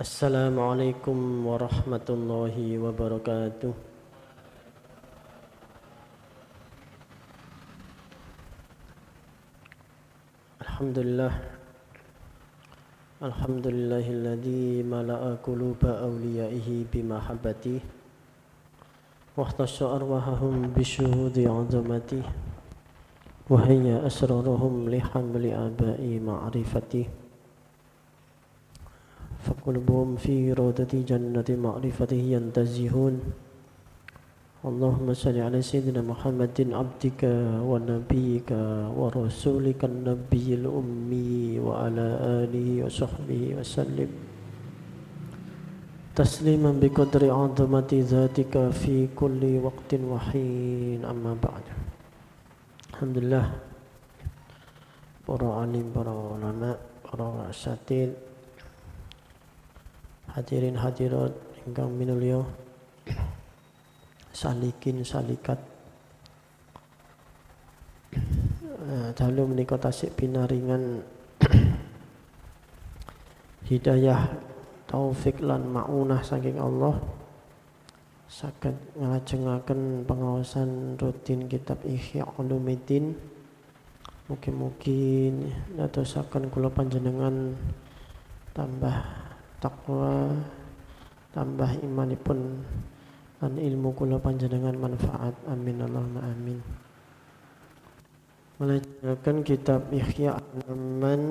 Assalamualaikum warahmatullahi wabarakatuh. Alhamdulillah. Alhamdulillahilladzi mala'a quluba awliyaihi bimahabbatihi wa ihtassa arwahahum bisyuhudi 'azamatihi wa hayya asrarahum lihamli abai ma'rifatihi فقلبهم في روضة جنة معرفته ينتزهون. اللهم صل على سيدنا محمد عبدك ونبيك ورسولك النبي الأمي وعلى آله وصحبه وسلم تسليما بقدر عظمة ذاتك في كل وقت وحين. أما بعد. Alhamdulillah, para alim, para ulama, para asatid, hadirin hadirat ingkang minulya, salikin salikat, dalu menika tasik pinaringan hidayah, taufik lan maunah saking Allah saged nglajengaken pengawasan rutin kitab Ihya Ulumuddin. Mugi-mugi ndadosaken kula panjenengan tambah takwa, tambah imanipun lan ilmu kula panjenengan manfaat. Amin Allahumma amin. Melajakan kitab Ihya halaman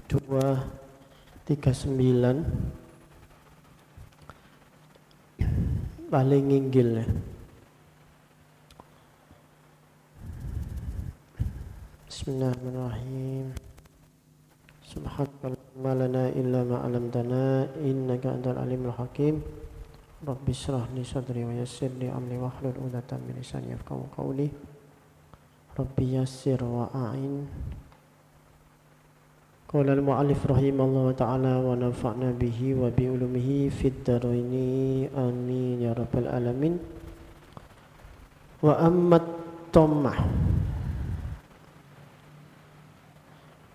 239 paling inggil ya. Bismillahirrahmanirrahim. Subhanaka la lana illa ma 'allamtana innaka antal alimul hakim. Rabbi shrah li sadri wa yassir li amri wahlul 'uqdatam min lisani yafqahu qawli. Rabbi yassir wa a'in. Qala al-mu'allif rahimallahu ta'ala wa nafa'na bihi wa bi ulumihi fid dharaini amin ya rabbal alamin. Wa ammat tammah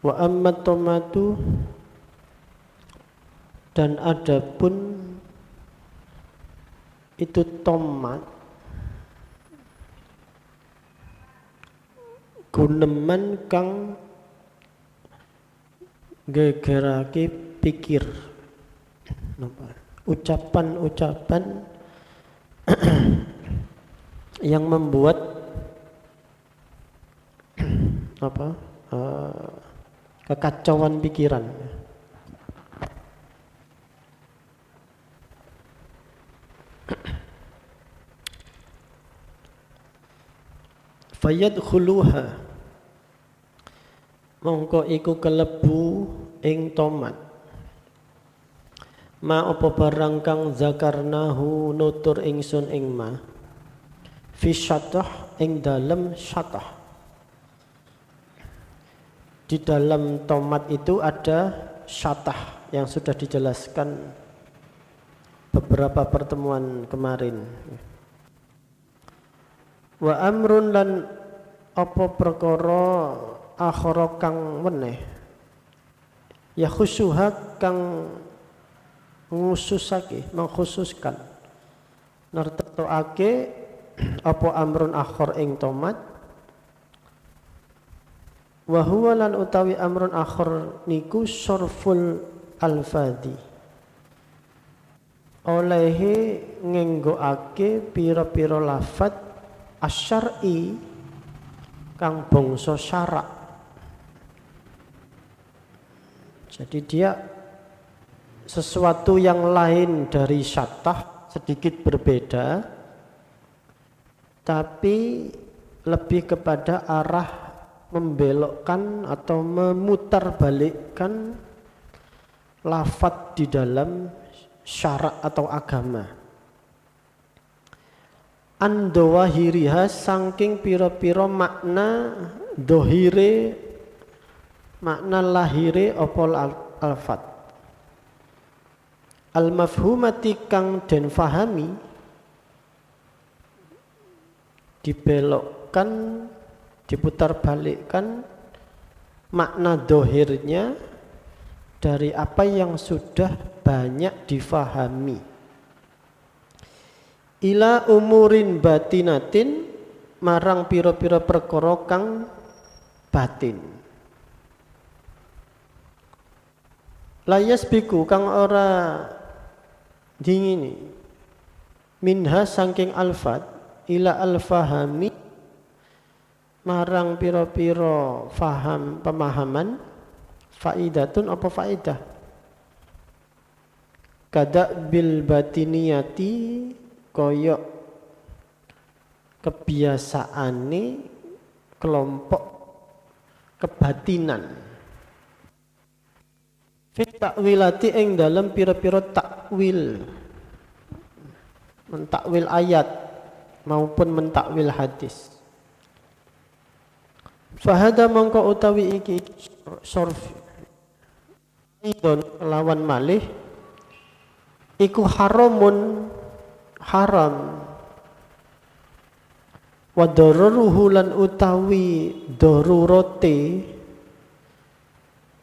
wa ammat tomatu, dan adapun itu tomat guneman kang gegerake pikir, ucapan-ucapan yang membuat kekacauan pikiran. Fayadkhuluha, mongko iku kelebu ing tomat ma apa barang kang zakarnahu nutur ingsun ing ma fi syatah ing dalem syatah. Di dalam tomat itu ada syatah yang sudah dijelaskan beberapa pertemuan kemarin. Wa amrun lan apa perkara akhara kang weneh ya khusuha kang ngususake, mengkhususkan nertetokake apa amrun akhar ing tomat. Wa huwa lan utawi amrun akhar niku sorful alfadi, olehe ngenggoake pira-pira lafat asyar'i kang bangsa syarak. Jadi dia sesuatu yang lain dari syatah, sedikit berbeda, tapi lebih kepada arah membelokkan atau memutarbalikkan lafadz di dalam syarak atau agama. Andawahiriha, saking pira-pira makna dohire, makna lahire opol alfadz. Al-mafhumati kang den fahami, dibelokkan, diputar balikkan makna dohirnya dari apa yang sudah banyak difahami. Ila umurin batinatin marang pira-pira perkara kang batin. Layas biku kang ora dingini minha saking alfat ila alfahami marang pira-pira faham pemahaman faidatun apa faidah kada bil batiniyati koyok kebiasaane kelompok kebatinan fit takwilati ing dalam pira-pira takwil mentakwil ayat maupun mentakwil hadis. Fahada mongko utawi iki sorf idon lawan malih iku haramun haram wa daruruhu lan utawi darurate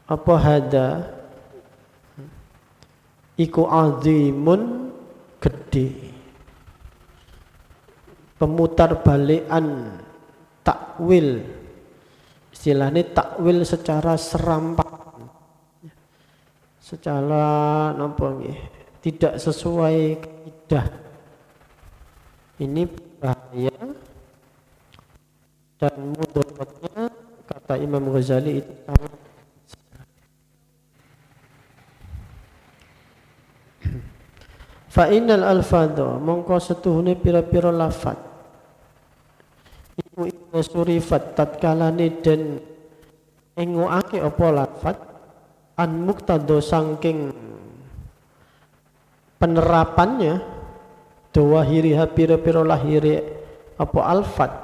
apa hada iku azimun gede. Pemutar balikan takwil istilahnya takwil secara serampangan secara tidak sesuai kaidah ini bahaya dan mudaratnya kata Imam Ghazali itu sangat fa innal alfadha mongko setuhune pira-pira lafadz iku surifat tatkalane den engoake apa lafadz an muqtado saking penerapannya dawahiriha pira-pira lahiri apa alfadz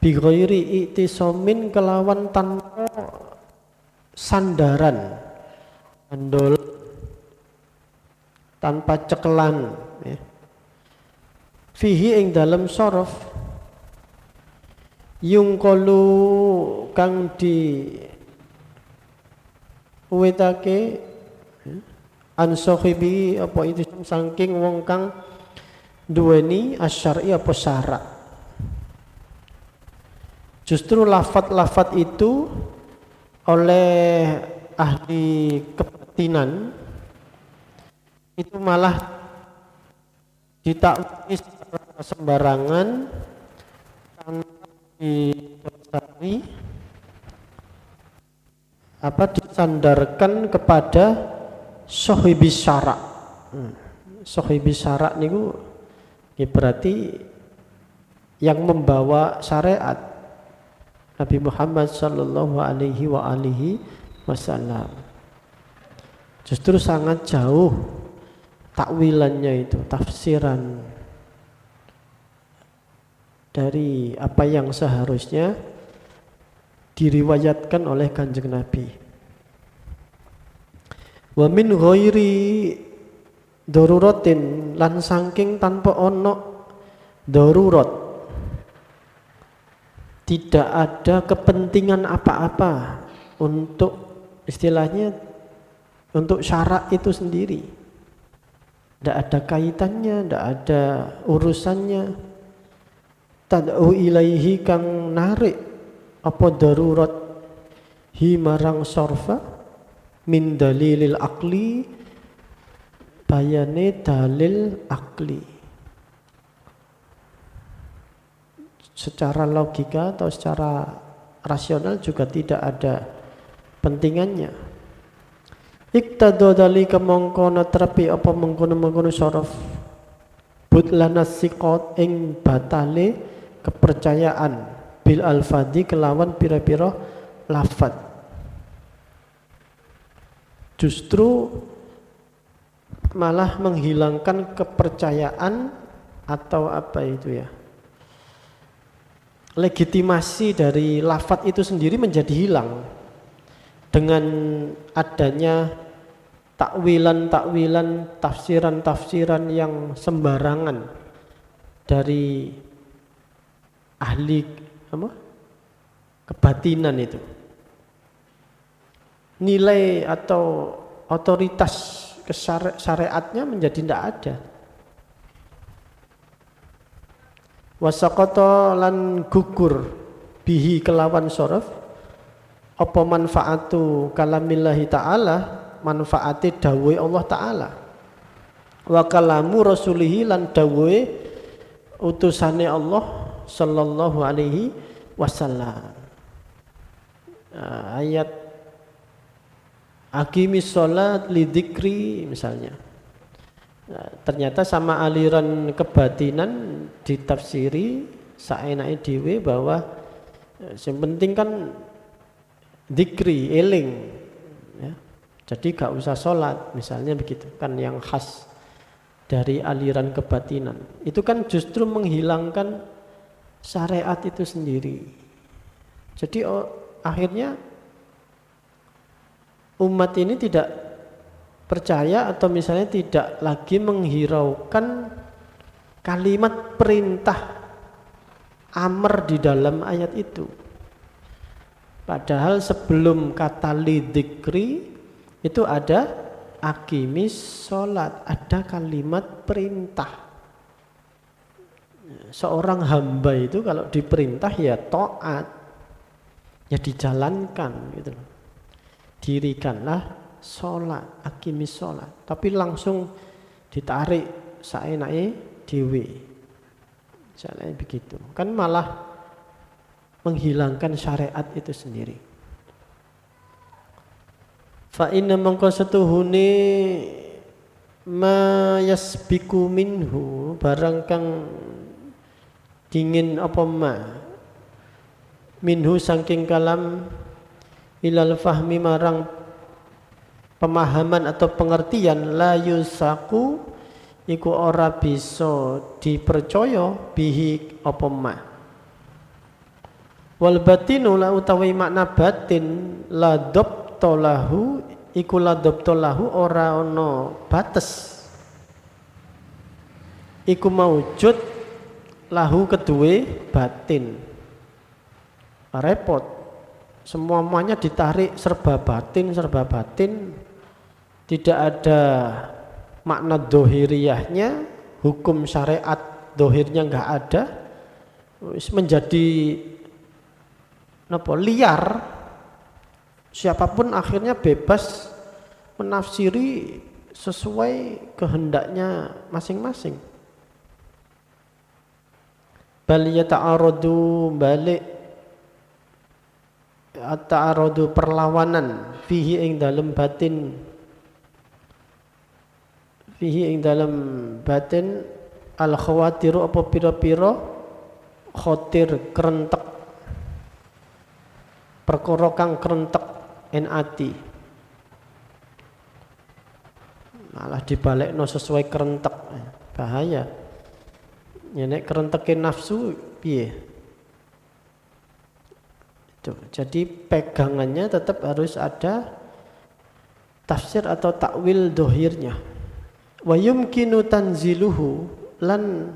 bi ghairi i'tisamin kelawan tanpa sandaran andol tanpa cekelan ya. Fihi ing dalam sorof yungkolu kang di uwetake an sahibi apa itu saking wong kang duweni asyari apa syarak. Justru lafat-lafat itu oleh ahli kebatinan itu malah ditakwil secara sembarangan tanpa didasari apa disandarkan kepada sahibi syarak. Sahibi syarak niku ya berarti yang membawa syariat Nabi Muhammad sallallahu alaihi wa alihi wasallam. Justru sangat jauh takwilannya itu, tafsiran dari apa yang seharusnya diriwayatkan oleh Kanjeng Nabi. Wa min ghairi daruratin lan saking tanpa ono darurat, tidak ada kepentingan apa-apa untuk istilahnya untuk syarak itu sendiri. Tidak ada kaitannya, tidak ada urusannya. Tad'u ilaihi kang narik apa darurat hi marang sorfa min dalilil akli bayane dalil akli. Secara logika atau secara rasional juga tidak ada pentingannya. Iktado dalika mongkono trepi apa mengkono-mengkono sorof butlana siqat ing batale kepercayaan bil alfadi kelawan pira-pira lafad. Justru malah menghilangkan kepercayaan atau apa itu ya, legitimasi dari lafad itu sendiri menjadi hilang dengan adanya takwilan-takwilan, tafsiran-tafsiran yang sembarangan dari ahli apa? Kebatinan itu. nilai atau otoritas syariatnya menjadi tidak ada. Wasaqata lan gugur bihi kelawan sorof apa manfaatu kalamillahi ta'ala, manfaati dawuhe Allah ta'ala, wa kalamu rasulihi lan dawuhe utusane Allah sallallahu alaihi wasallam. Ayat aqimis sholat lidzikri misalnya. Ternyata sama aliran kebatinan ditafsiri saenake dhewe bahwa yang penting kan dzikri, eling ya. Jadi gak usah sholat misalnya begitu kan, yang khas dari aliran kebatinan itu kan justru menghilangkan syariat itu sendiri. Jadi akhirnya umat ini tidak percaya atau misalnya tidak lagi menghiraukan kalimat perintah amr di dalam ayat itu. Padahal sebelum kata lidzikri itu ada aqimis sholat, ada kalimat perintah. Seorang hamba itu kalau diperintah ya taat, ya dijalankan gitu. Dirikanlah sholat, aqimis sholat, tapi langsung ditarik saenake dhewe. Misalnya begitu, kan malah menghilangkan syariat itu sendiri. Fa inna mangko setuhune ma yasbiku minhu, barang kang dingin apa ma minhu saking kalam ilal fahmi marang pemahaman atau pengertian, la yusaku iku ora bisa dipercaya bihi apa ma. Wal batinu la utawi makna batin la dabtalahu iku la dabtalahu ora ana bates, iku maujud lahu kedue batin. Repot, semuanya ditarik serba batin, tidak ada makna dohiriyahnya, hukum syariat dohirnya nggak ada, menjadi liar. Siapapun akhirnya bebas menafsiri sesuai kehendaknya masing-masing. Bal yata'aradu balik ta'aradu perlawanan fihi ing dalam batin, fihi ing dalam batin al khawatiru apa pira-pira khatir kerentek, perkara kang kerentek en ati, malah dibalekno sesuai kerentek, bahaya. Ya nek kerentekin nafsu piye? Jadi pegangannya tetap harus ada tafsir atau takwil dohirnya. Wa yumkinu tanziluhu lan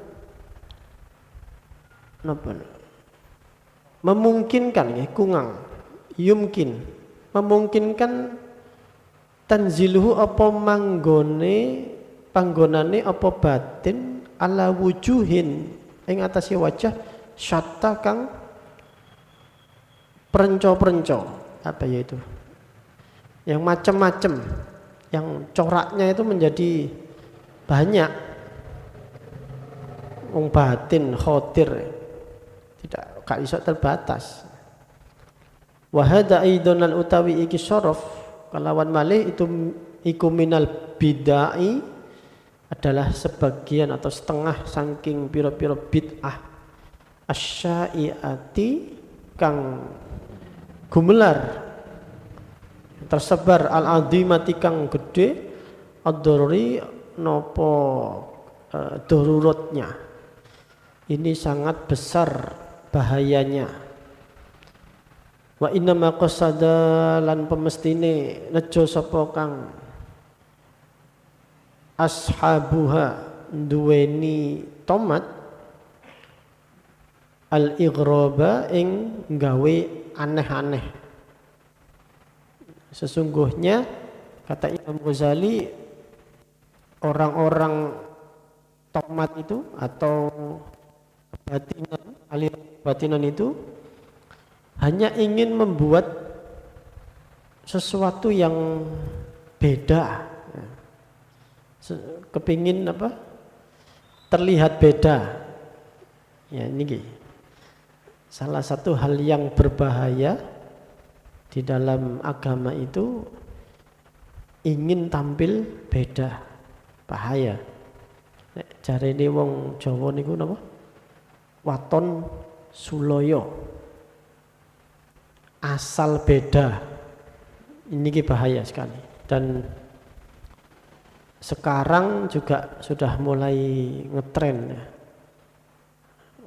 memungkinkan ya kungang yumkin memungkinkan tanziluhu apa manggone panggonane apa batin ala wujuhin ing atase wajah syatta kang perenco-perenco, apa yaitu yang macam-macam, yang coraknya itu menjadi banyak. Wong batin khotir tidak gak iso terbatas. Wa hadza aidan utawi iki syaraf kalawan malih itu iku minal bid'ah, adalah sebagian atau setengah saking pira-pira bid'ah asyai'ati kang gumelar tersebar al-azimati kang gede ad-daruri nopo daruratnya. Ini sangat besar bahayanya. Wa inna ma qasada lan pemestine nejo sapa kang ashabuha duweni tomat al-ighraba ing gawe aneh-aneh. Sesungguhnya kata Imam Ghazali, orang-orang tomat itu atau batinan, aliran batinan itu hanya ingin membuat sesuatu yang beda, kepingin apa? Terlihat beda. Ya ini salah satu hal yang berbahaya di dalam agama itu, ingin tampil beda, bahaya. Jarene wong Jawa niku napa? Waton suloyo. Asal beda. Ini bahaya sekali. Dan sekarang juga sudah mulai ngetren ya.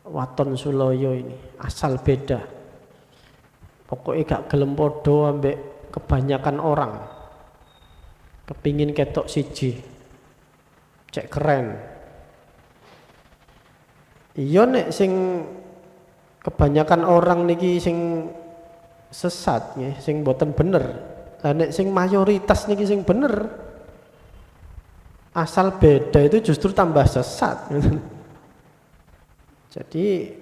Waton suloyo ini, asal beda. Pokoknya gak gelem podo ambek kebanyakan orang. Kepingin ketok siji. Cek keren. Iya nek sing kebanyakan orang niki sing sesat nggih, sing boten bener. Lah nek sing mayoritas niki sing bener, asal beda itu justru tambah sesat. Jadi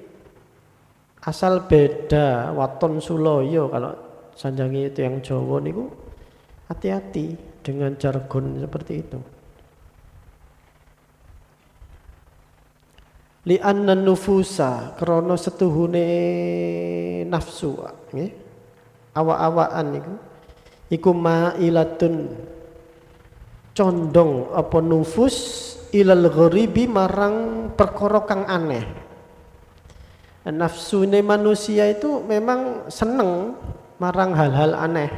asal beda, waton suloyo, kalau sanjangi itu yang Jawa niku, hati-hati dengan jargon seperti itu. Li'anna nufusa, krana setuhune nafsu nggih, awak-awakan iku ma'ilatun, condong apa nufus ilal gharibi, marang perkara kang aneh. Nafsune manusia itu memang seneng marang hal-hal aneh,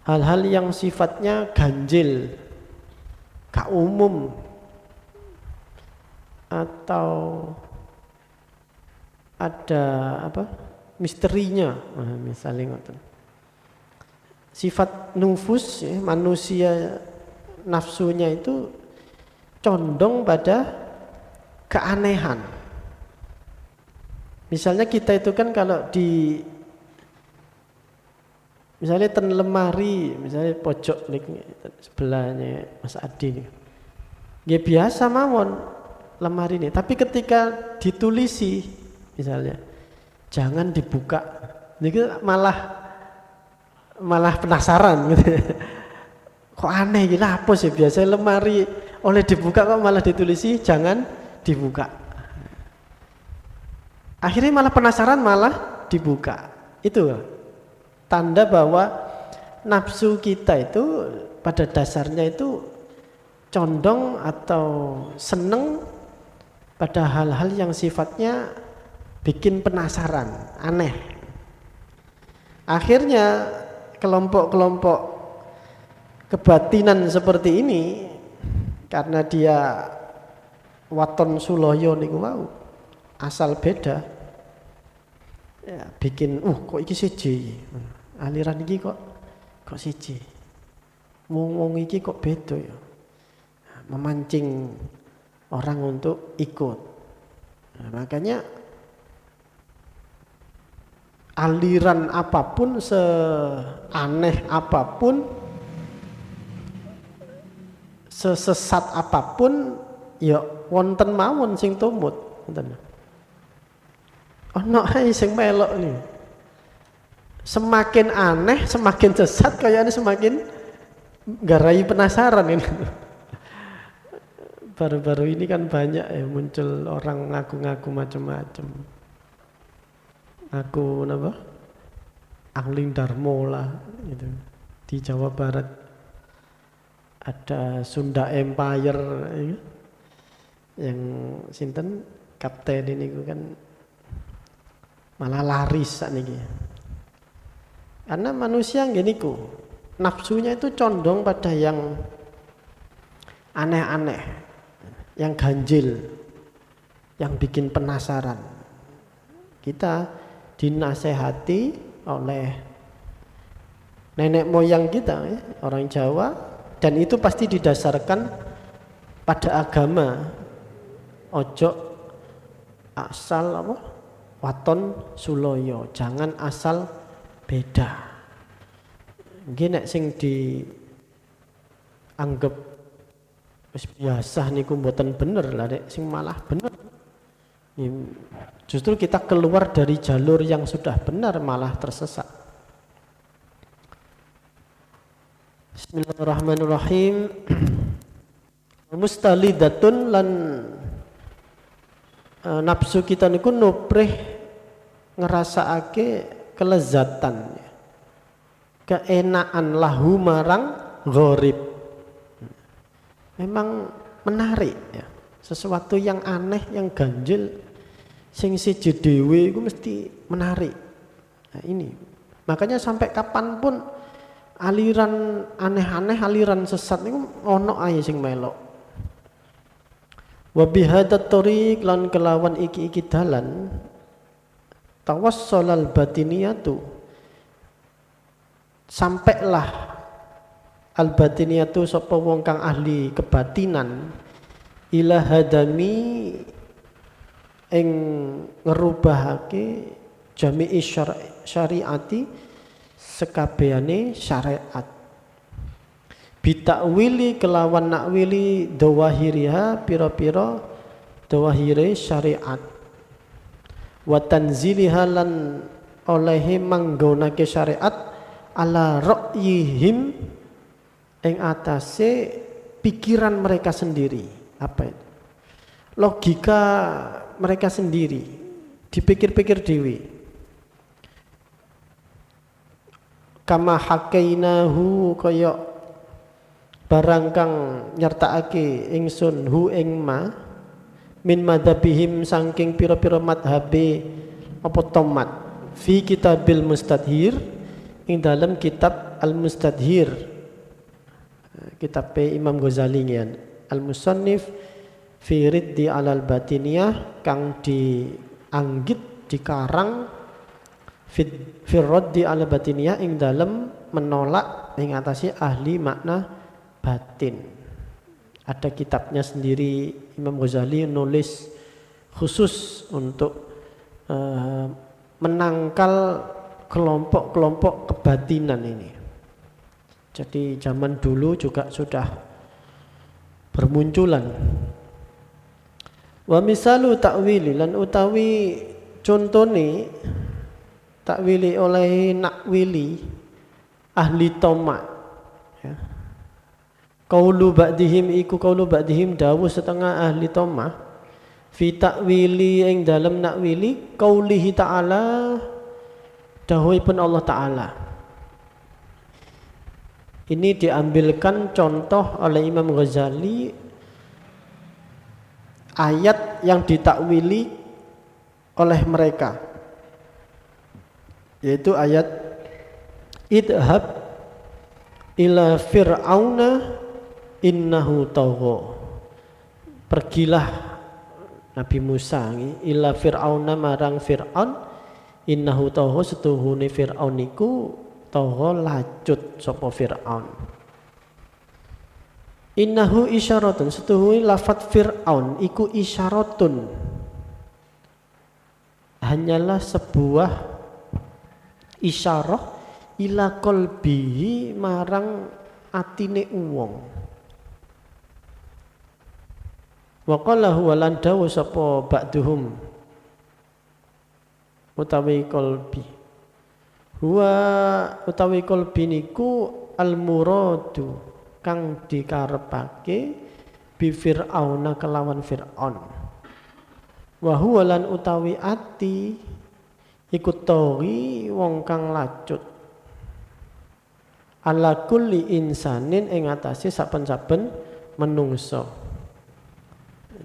hal-hal yang sifatnya ganjil, gak umum, atau ada apa misterinya, misalnya ngoten. Sifat nufus ya, manusia nafsunya itu condong pada keanehan. Misalnya kita itu kan kalau di misalnya ten lemari, misalnya pojok sebelahnya Mas Adi nih, ya biasa mawon lemari ini, tapi ketika ditulisi misalnya jangan dibuka, ini malah penasaran gitu. Kok aneh gitu, apa sih biasanya lemari oleh dibuka kok malah ditulisi jangan dibuka. Akhirnya malah penasaran, malah dibuka. Itu tanda bahwa nafsu kita itu pada dasarnya itu condong atau seneng pada hal-hal yang sifatnya bikin penasaran, aneh. Akhirnya kelompok-kelompok kebatinan seperti ini, karena dia waton suloyo niku wau, asal beda, ya, bikin kok iki siji, aliran iki kok siji, wong iki kok beda ya, memancing orang untuk ikut. Nah, makanya aliran apapun, seaneh apapun, sesesat apapun, ya wonten mawon sing tumut, ngoten. Ono ae sing melok nih. Semakin aneh, semakin sesat, kayaknya semakin garai penasaran ini. Baru-baru ini kan banyak ya muncul orang ngaku-ngaku macam-macam. Aku apa? Angling Darmo lah gitu. Di Jawa Barat ada Sunda Empire ya. Yang sinten kapten ini kan malah laris sakniki. Karena manusia gini ku, nafsunya itu condong pada yang aneh-aneh, yang ganjil, yang bikin penasaran. Kita dinasehati oleh nenek moyang kita ya, orang Jawa, dan itu pasti didasarkan pada agama. Ojo asal apa? Waton suloyo, jangan asal beda. Nggih nek sing dianggep wis biasa niku mboten bener lah, nek sing malah bener. Justru kita keluar dari jalur yang sudah benar malah tersesat. Bismillahirrahmanirrahim. Mustalidatun lan nafsu kita niku nuprih ngerasakake kelezatan, keenaan lahu marang gharib. Memang menarik ya, sesuatu yang aneh, yang ganjil, sing siji dhewe iku mesti menarik. Nah ini makanya sampai kapanpun aliran aneh-aneh, aliran sesat niku ono ae sing melok. Wa bihadat tariq lan kelawan iki-iki dalan tawassalal batiniyatu, sampailah al batiniyatu sapa wong kang ahli kebatinan ila hadami ing ngerubahake jami'i syariati sekabehane syariat bitakwili kelawan nakwili dawahiriha pira-pira dawahire syariat wa tanziliha lan olehe manggonake syariat ala ra'yihim ing atase pikiran mereka sendiri. Apa itu? Logika mereka sendiri, dipikir-pikir dewi. Kama hakainahu kaya barang kang nyertakake ingsun hu ing ma min madhabihim saking pira-pira madhabe apa tomat fi kitabil mustadhir ing dalam kitab al mustadhir, kitab Imam Ghazali ngian al musannif fi riddi alal batiniyah kang dianggit dikarang fi raddi alal batiniyah ing dalam menolak ing atase ahli makna batin. Ada kitabnya sendiri Imam Ghazali nulis khusus untuk menangkal kelompok-kelompok kebatinan ini. Jadi zaman dulu juga sudah bermunculan. Wa misalu takwili lan utawi contone takwili oleh nakwili ahli tomat ya. Qaulu ba'dihim iku qaulu ba'dihim dawuh setengah ahli tomah fi takwili ing dalam nakwili qaulihi ta'ala dawuhipun Allah Ta'ala. Ini diambilkan contoh oleh Imam Ghazali ayat yang ditakwili oleh mereka, yaitu ayat idhab ila fir'auna innahu tagha. Pergilah Nabi Musa ila fir'auna marang Fir'aun innahu tagha setuhune Fir'aun iku tagha lacut sapa Fir'aun. Innahu isyaratun setuhune lafat Fir'aun iku isyaratun, hanyalah sebuah isyarah ila qalbihi marang atine wong. Wa qala huwa lan dawu sapa ba'duhum utawi qalbi. Huwa utawi qalbi niku al muradu kang dikarepake bi fir'auna kelawan Fir'aun. Wa huwa lan utawi ati iku tawi wong kang lacut ala kulli insanin ing atase saben-saben menungso.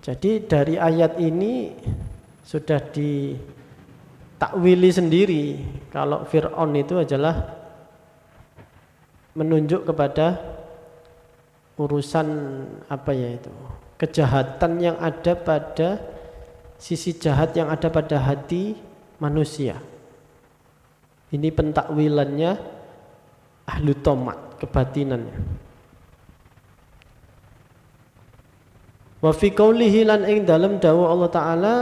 Jadi dari ayat ini sudah ditakwili sendiri kalau Fir'aun itu adalah menunjuk kepada urusan apa ya itu, kejahatan yang ada pada sisi jahat yang ada pada hati manusia. Ini pentakwilannya ahlu tomat, kebatinannya. Wa fi qoulihi lan ing dalam dawuh Allah Ta'ala,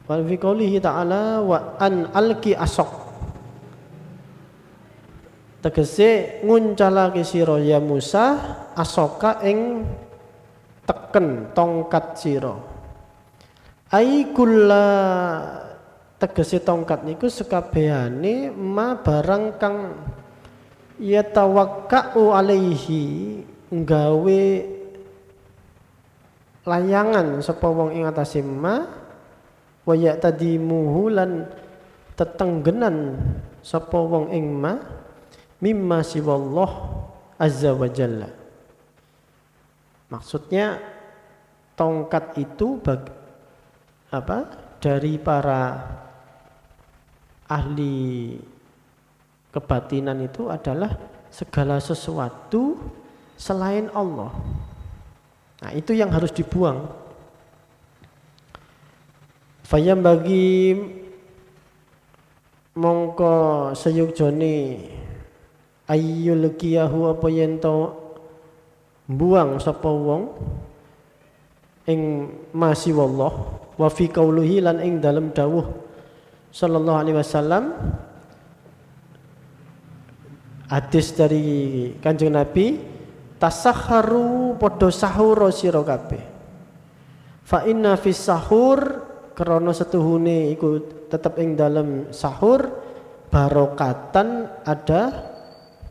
wa fi qoulihi ta'ala wa an alqi asok tegese nguncalake sira ya Musa asoka ing teken tongkat sira. Ai kulla tegese tongkat niku sekabehane ma barang kang yatawakkau alaihi nggawe layangan sapa wong ing atase ma wa ya'tadimuhu lan tetenggenan sapa wong ing ma mimma siwallah azza wa jalla. Maksudnya tongkat itu dari para ahli kebatinan itu adalah segala sesuatu selain Allah. Nah, itu yang harus dibuang. Fayam bagi mongko seyugjone ayyul kiyahu apa yen to buang sapa wong ing masih wallah wa fi qauluhi lan ing dalem dawuh sallallahu alaihi wasallam hadis dari Kanjeng Nabi tasakharu padha sahur sira kabeh fa inna fis sahur krana setuhune iku tetep ing dalem sahur barokatan ada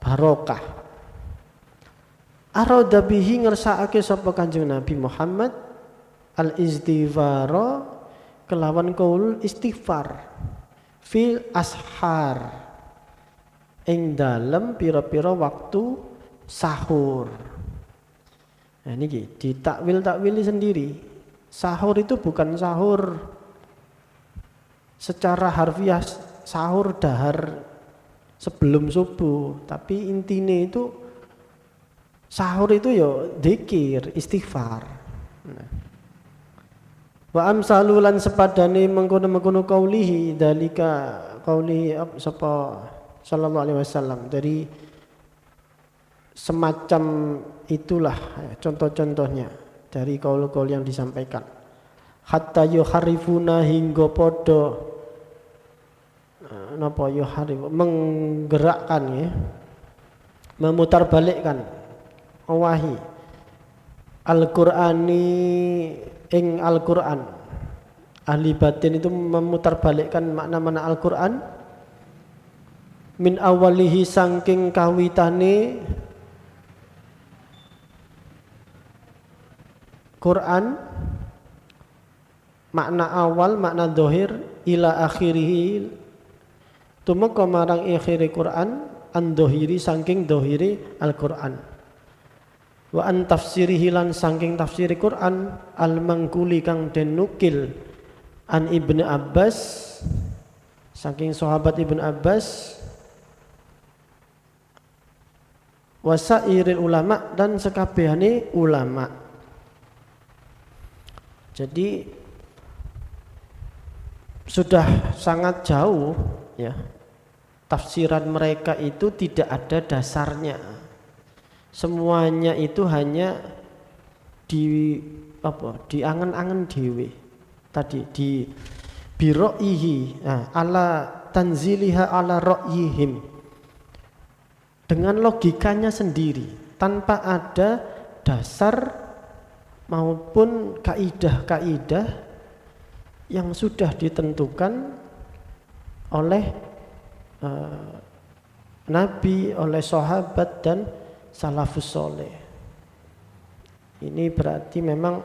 barokah. Arada bihi ngersakake sapa Kanjeng Nabi Muhammad al-istighfara kelawan kaul istighfar fil ashar ing dalem pira-pira waktu sahur. Nah ini ditakwil-takwili sendiri. Sahur itu bukan sahur secara harfiah sahur dahar sebelum subuh, tapi intinya itu sahur itu ya dzikir, istighfar. Nah. Wa amsalulan sepadane mengkono-mengkono kaulihi dalika kaulihi sapa sallallahu alaihi wasallam dari semacam itulah contoh-contohnya dari kaul-kaul yang disampaikan. Hatta yuharifuna hingga podo napa yuharifu menggerakkan ya, memutarbalikkan wahi Al-Qur'ani ing Al-Qur'an. Ahli batin itu memutarbalikkan makna-makna Al-Qur'an min awalihi saking kawitane Quran makna awal makna dohir ila akhirihi tumeka marang akhiri Quran an dohiri saking dohiri Al-Quran wa an tafsirihi lan saking tafsiri Quran al mangkuli kang den nukil an Ibnu Abbas saking sahabat Ibnu Abbas wasairil ulama dan sekabehane ulama. Jadi sudah sangat jauh ya, tafsiran mereka itu tidak ada dasarnya, semuanya itu hanya di angen-angen dewe tadi di biroihi ala tanziliha ala ro'yihim dengan logikanya sendiri tanpa ada dasar maupun kaidah-kaidah yang sudah ditentukan oleh Nabi, oleh sahabat dan salafus soleh. Ini berarti memang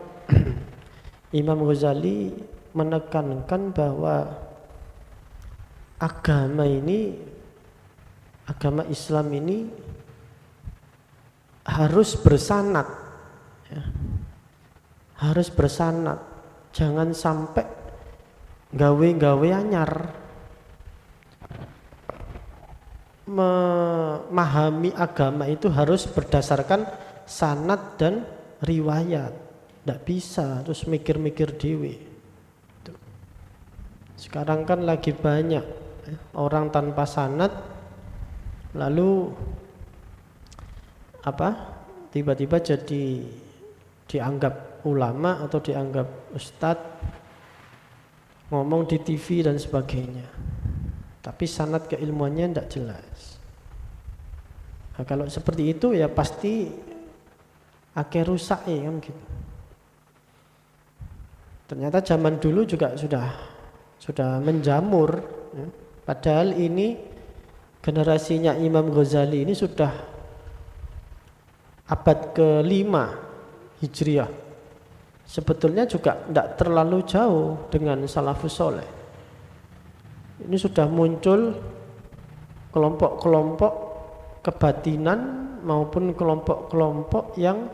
Imam Ghazali menekankan bahwa agama Islam ini harus bersanad ya. Harus bersanad, jangan sampai gawe-gawe anyar. Memahami agama itu harus berdasarkan sanad dan riwayat. Tidak bisa terus mikir-mikir dewe. Sekarang kan lagi banyak orang tanpa sanad lalu tiba-tiba jadi dianggap ulama atau dianggap ustadz, ngomong di TV dan sebagainya, tapi sanad keilmuannya tidak jelas. Nah, kalau seperti itu ya pasti akeh rusak ya kan gitu. Ternyata zaman dulu juga sudah menjamur ya. Padahal ini generasinya Imam Ghazali ini sudah abad ke-5 Hijriah. Sebetulnya juga tidak terlalu jauh dengan salafus soleh. Ini sudah muncul kelompok-kelompok kebatinan maupun kelompok-kelompok yang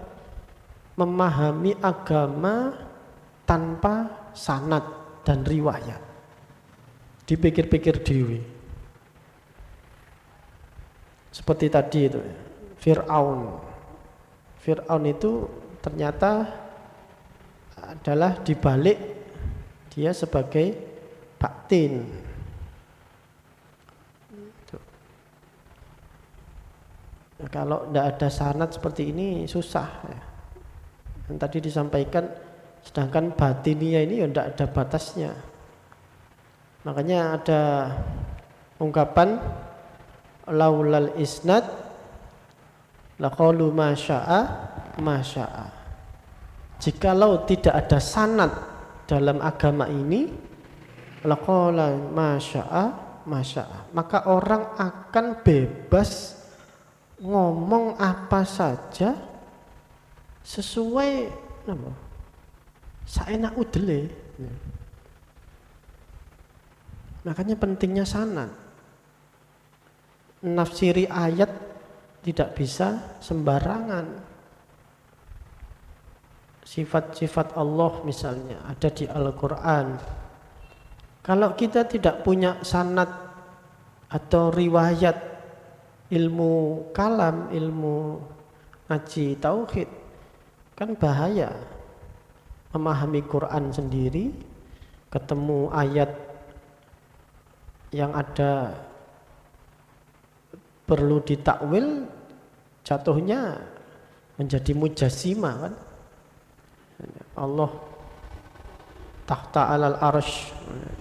memahami agama tanpa sanad dan riwayat. Dipikir-pikir dewi. Seperti tadi itu, Fir'aun. Fir'aun itu ternyata adalah dibalik dia sebagai batin. Nah, kalau tidak ada sanad seperti ini susah ya. Yang tadi disampaikan, sedangkan batinnya ini ya tidak ada batasnya. Makanya ada ungkapan laulal isnad laqalu masya'a masya'a. Jikalau tidak ada sanad dalam agama ini, laqala masya'a masya'a, maka orang akan bebas ngomong apa saja sesuai saenak udele. Makanya pentingnya sanad. Nafsiri ayat tidak bisa sembarangan. Sifat-sifat Allah misalnya ada di Al-Quran. Kalau kita tidak punya sanad atau riwayat ilmu kalam, ilmu ngaji tauhid, kan bahaya. Memahami Quran sendiri, ketemu ayat yang ada perlu ditakwil, jatuhnya menjadi mujassimah kan. Allah tahta alal arsh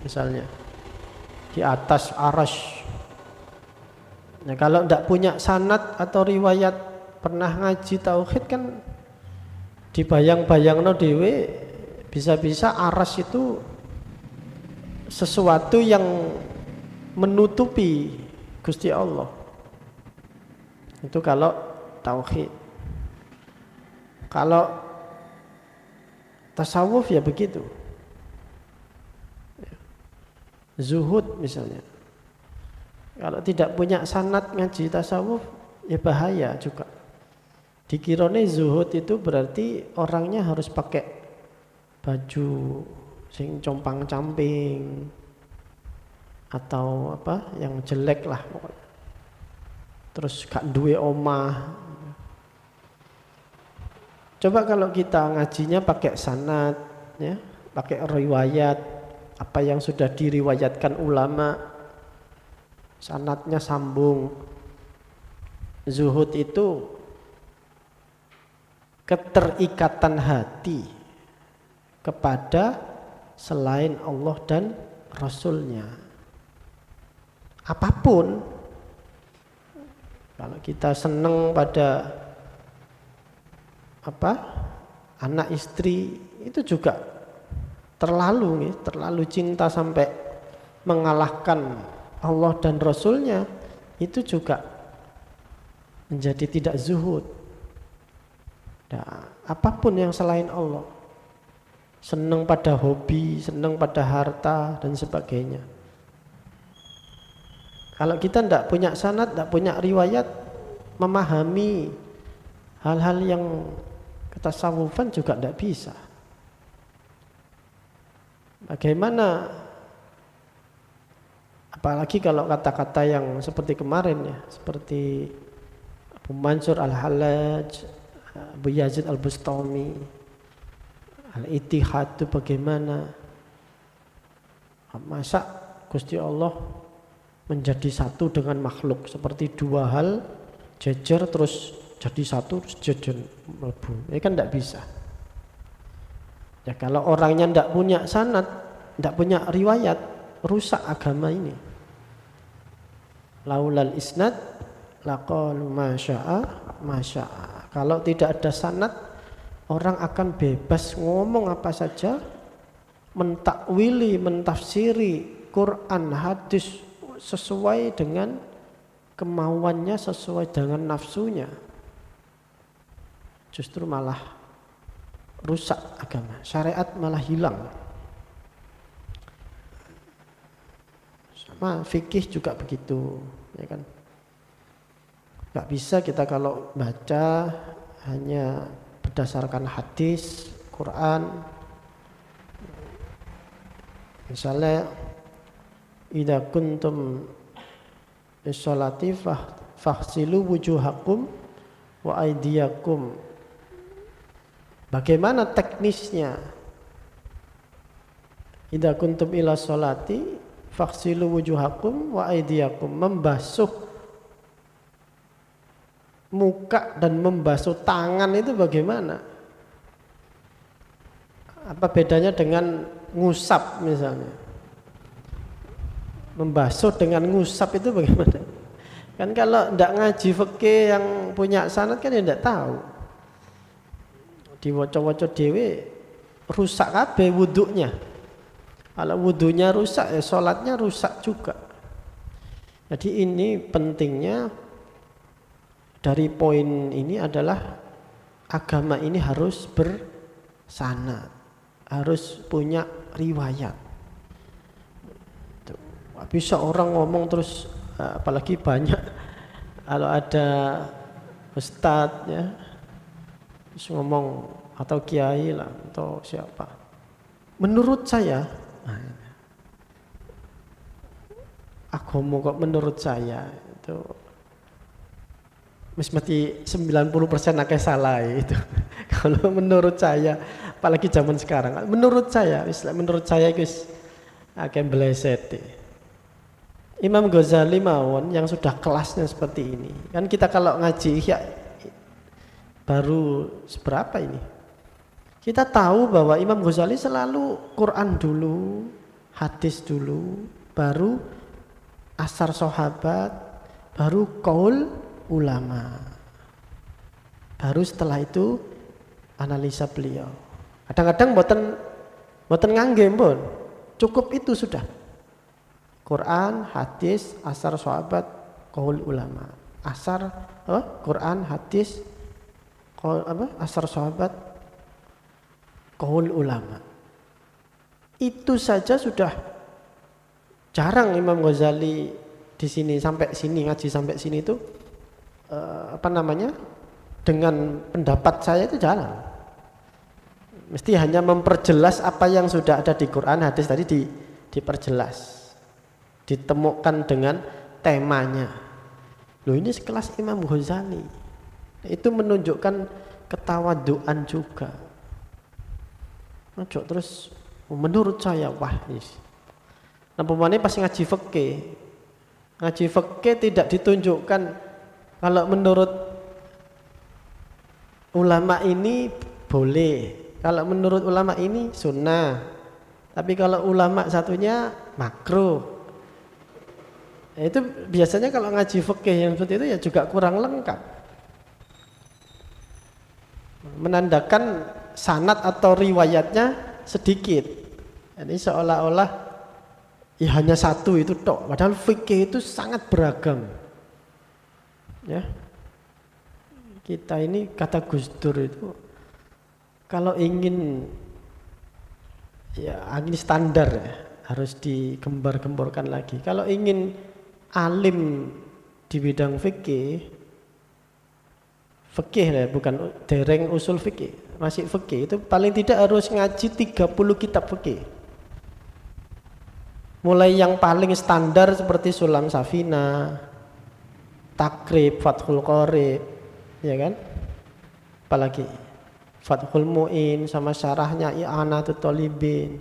misalnya, di atas arsh. Nah, kalau tidak punya sanad atau riwayat pernah ngaji tauhid kan dibayang-bayangno dhewe, bisa-bisa arsh itu sesuatu yang menutupi Gusti Allah. Itu kalau tauhid. Kalau tasawuf ya begitu. Zuhud misalnya. Kalau tidak punya sanad ngaji tasawuf ya bahaya juga. Dikirone zuhud itu berarti orangnya harus pakai baju sing compang-camping atau apa yang jelek lah pokoknya. Terus gak duwe omah. Coba kalau kita ngajinya pakai sanad ya, pakai riwayat, apa yang sudah diriwayatkan ulama, sanadnya sambung. Zuhud itu keterikatan hati kepada selain Allah dan Rasulnya. Apapun, kalau kita senang pada anak istri itu juga terlalu cinta sampai mengalahkan Allah dan Rasulnya, itu juga menjadi tidak zuhud. Nah, apapun yang selain Allah, senang pada hobi, senang pada harta dan sebagainya. Kalau kita tidak punya sanad, tidak punya riwayat, memahami hal-hal yang ketasawufan juga tidak bisa. Bagaimana, apalagi kalau kata-kata yang seperti kemarin ya, seperti Abu Mansur Al-Hallaj, Abu Yazid Al-Bustami, Al-Ittihad itu bagaimana? Masa Gusti Allah menjadi satu dengan makhluk, seperti dua hal jejer terus jadi satu terus jejer mlebu. Ini kan tidak bisa. Ya kalau orangnya tidak punya sanad, tidak punya riwayat, rusak agama ini. Laulal isnad laqalu masya'a. Kalau tidak ada sanad, orang akan bebas ngomong apa saja, mentakwili, mentafsiri Quran, hadis sesuai dengan kemauannya, sesuai dengan nafsunya. Justru malah rusak agama, syariat malah hilang. Sama fikih juga begitu, ya kan? Gak bisa kita kalau baca hanya berdasarkan hadis, Quran. Misalnya idza kuntum sholati faghsilu wujuhakum wa aydiyakum. Bagaimana teknisnya? Idza kuntum ila sholati faghsilu wujuhakum wa aydiyakum. Membasuh muka dan membasuh tangan itu bagaimana? Apa bedanya dengan ngusap misalnya? Membasuh dengan ngusap itu bagaimana? Kan kalau tidak ngaji fikih yang punya sanad kan ya tidak tahu. Diwaca-waca dhewe rusak kabeh wudhunya. Kalau wudhunya rusak ya sholatnya rusak juga. Jadi ini pentingnya dari poin ini adalah agama ini harus bersanad, harus punya riwayat. Bisa orang ngomong terus, apalagi banyak kalau ada ustadz ya, terus ngomong atau kiai lah atau siapa. Menurut saya, agama kok menurut saya itu mesti 90% akeh salah itu. Kalau menurut saya, apalagi zaman sekarang, menurut saya guys akeh bleset. Imam Ghazali mawon yang sudah kelasnya seperti ini. Kan kita kalau ngaji ya baru seberapa ini? Kita tahu bahwa Imam Ghazali selalu Quran dulu, hadis dulu, baru asar sahabat, baru qaul ulama. Baru setelah itu analisa beliau. Kadang-kadang mboten ngangge pun. Cukup itu sudah. Quran, hadis, asar sahabat, qaul ulama. Quran, hadis, asar sahabat, qaul ulama. Itu saja sudah jarang Imam Ghazali di sini sampai sini ngaji sampai sini itu dengan pendapat saya itu jarang. Mesti hanya memperjelas apa yang sudah ada di Quran, hadis tadi diperjelas. Ditemukan dengan temanya. Loh ini sekelas Imam Ghazali. Itu menunjukkan ketawaduan juga. Ojo terus menurut saya wah yes. Nah pemane pas ngaji fikih. Ngaji fikih tidak ditunjukkan kalau menurut ulama ini boleh. Kalau menurut ulama ini sunnah. Tapi kalau ulama satunya makruh. Itu biasanya kalau ngaji fikih yang seperti itu ya juga kurang lengkap. Menandakan sanad atau riwayatnya sedikit. Jadi seolah-olah ya hanya satu itu tok. Padahal fikih itu sangat beragam. Ya. Kita ini kata Gus Dur itu kalau ingin ya ini standar ya, harus digembar-gemborkan lagi. Kalau ingin alim di bidang fikih lah bukan dereng usul fikih, masih fikih itu paling tidak harus ngaji 30 kitab fikih. Mulai yang paling standar seperti Sulam Safina, Takrib, Fathul Qorib, ya kan? Apalagi Fathul Mu'in sama syarahnya I'anatul Thalibin.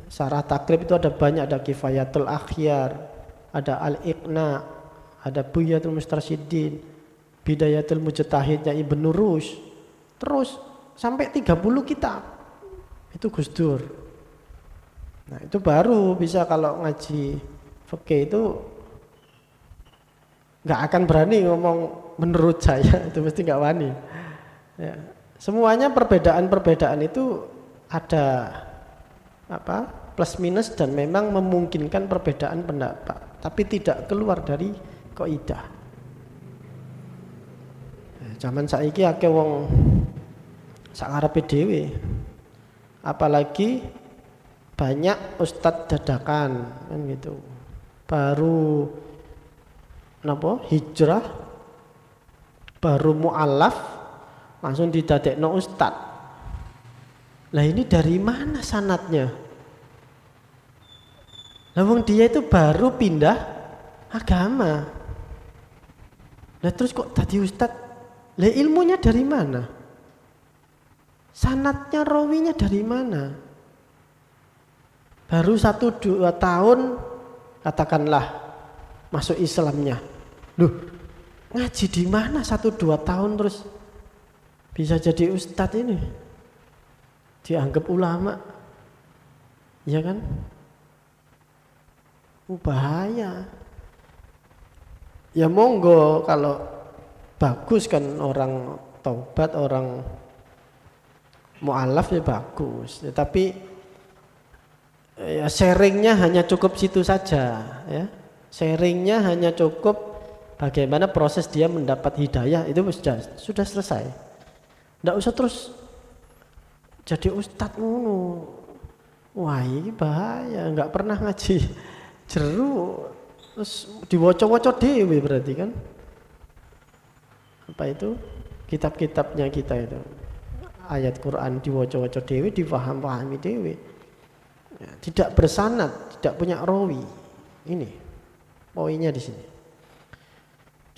Syarah Takrib itu ada banyak, ada Kifayatul Akhyar, ada Al-Iqna, ada Buyatul Mustarsyidin, Bidayatul Mujtahidnya Ibnu Rushd. Terus sampai 30 kitab. Itu Gus Dur. Nah, itu baru bisa kalau ngaji fikih itu nggak akan berani ngomong menurut saya, itu mesti nggak wani. Ya. Semuanya perbedaan-perbedaan itu ada apa plus minus dan memang memungkinkan perbedaan pendapat, tapi tidak keluar dari kaidah. Zaman saiki akeh wong sakarepe dhewe, apalagi banyak ustadz dadakan kan gitu, baru hijrah, baru mu'alaf langsung didadekno ustad. Lah ini dari mana sanatnya? Lah wong dia itu baru pindah agama. Lah terus kok tadi ustad? Lah ilmunya dari mana? Sanatnya, rawinya dari mana? Baru 1-2 tahun katakanlah masuk Islamnya. Loh, ngaji di mana 1-2 tahun terus bisa jadi ustadz ini? Dianggap ulama. Ya kan? Bahaya. Ya monggo kalau bagus kan orang taubat, orang mu'alaf ya bagus. Ya, tapi ya sharingnya hanya cukup situ saja ya. Sharingnya hanya cukup bagaimana proses dia mendapat hidayah, itu sudah selesai. Nggak usah terus jadi ustadz ngono. Wah ini bahaya, nggak pernah ngaji jeru terus diwoco-woco dewe berarti kan. Apa itu kitab-kitabnya kita itu, ayat Quran diwoco-woco dewe, dipaham-pahami dewe ya, tidak bersanad, tidak punya rawi. Ini poinnya di sini.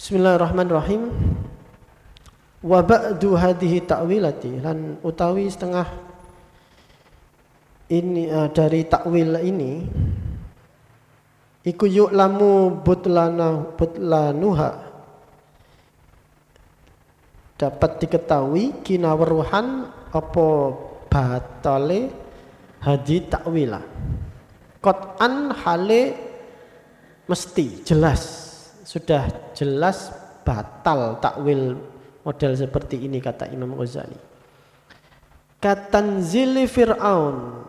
Bismillahirrahmanirrahim. Wa ba'du hadhihi ta'wilati, lan utawi setengah ini dari takwil ini iku yu'lamu butlanuha, dapat diketahui kinaweruhan apa batale hadi takwila. Qat'an hale mesti jelas, sudah jelas batal takwil model seperti ini, kata Imam Ghazali. Katanzili Fir'aun,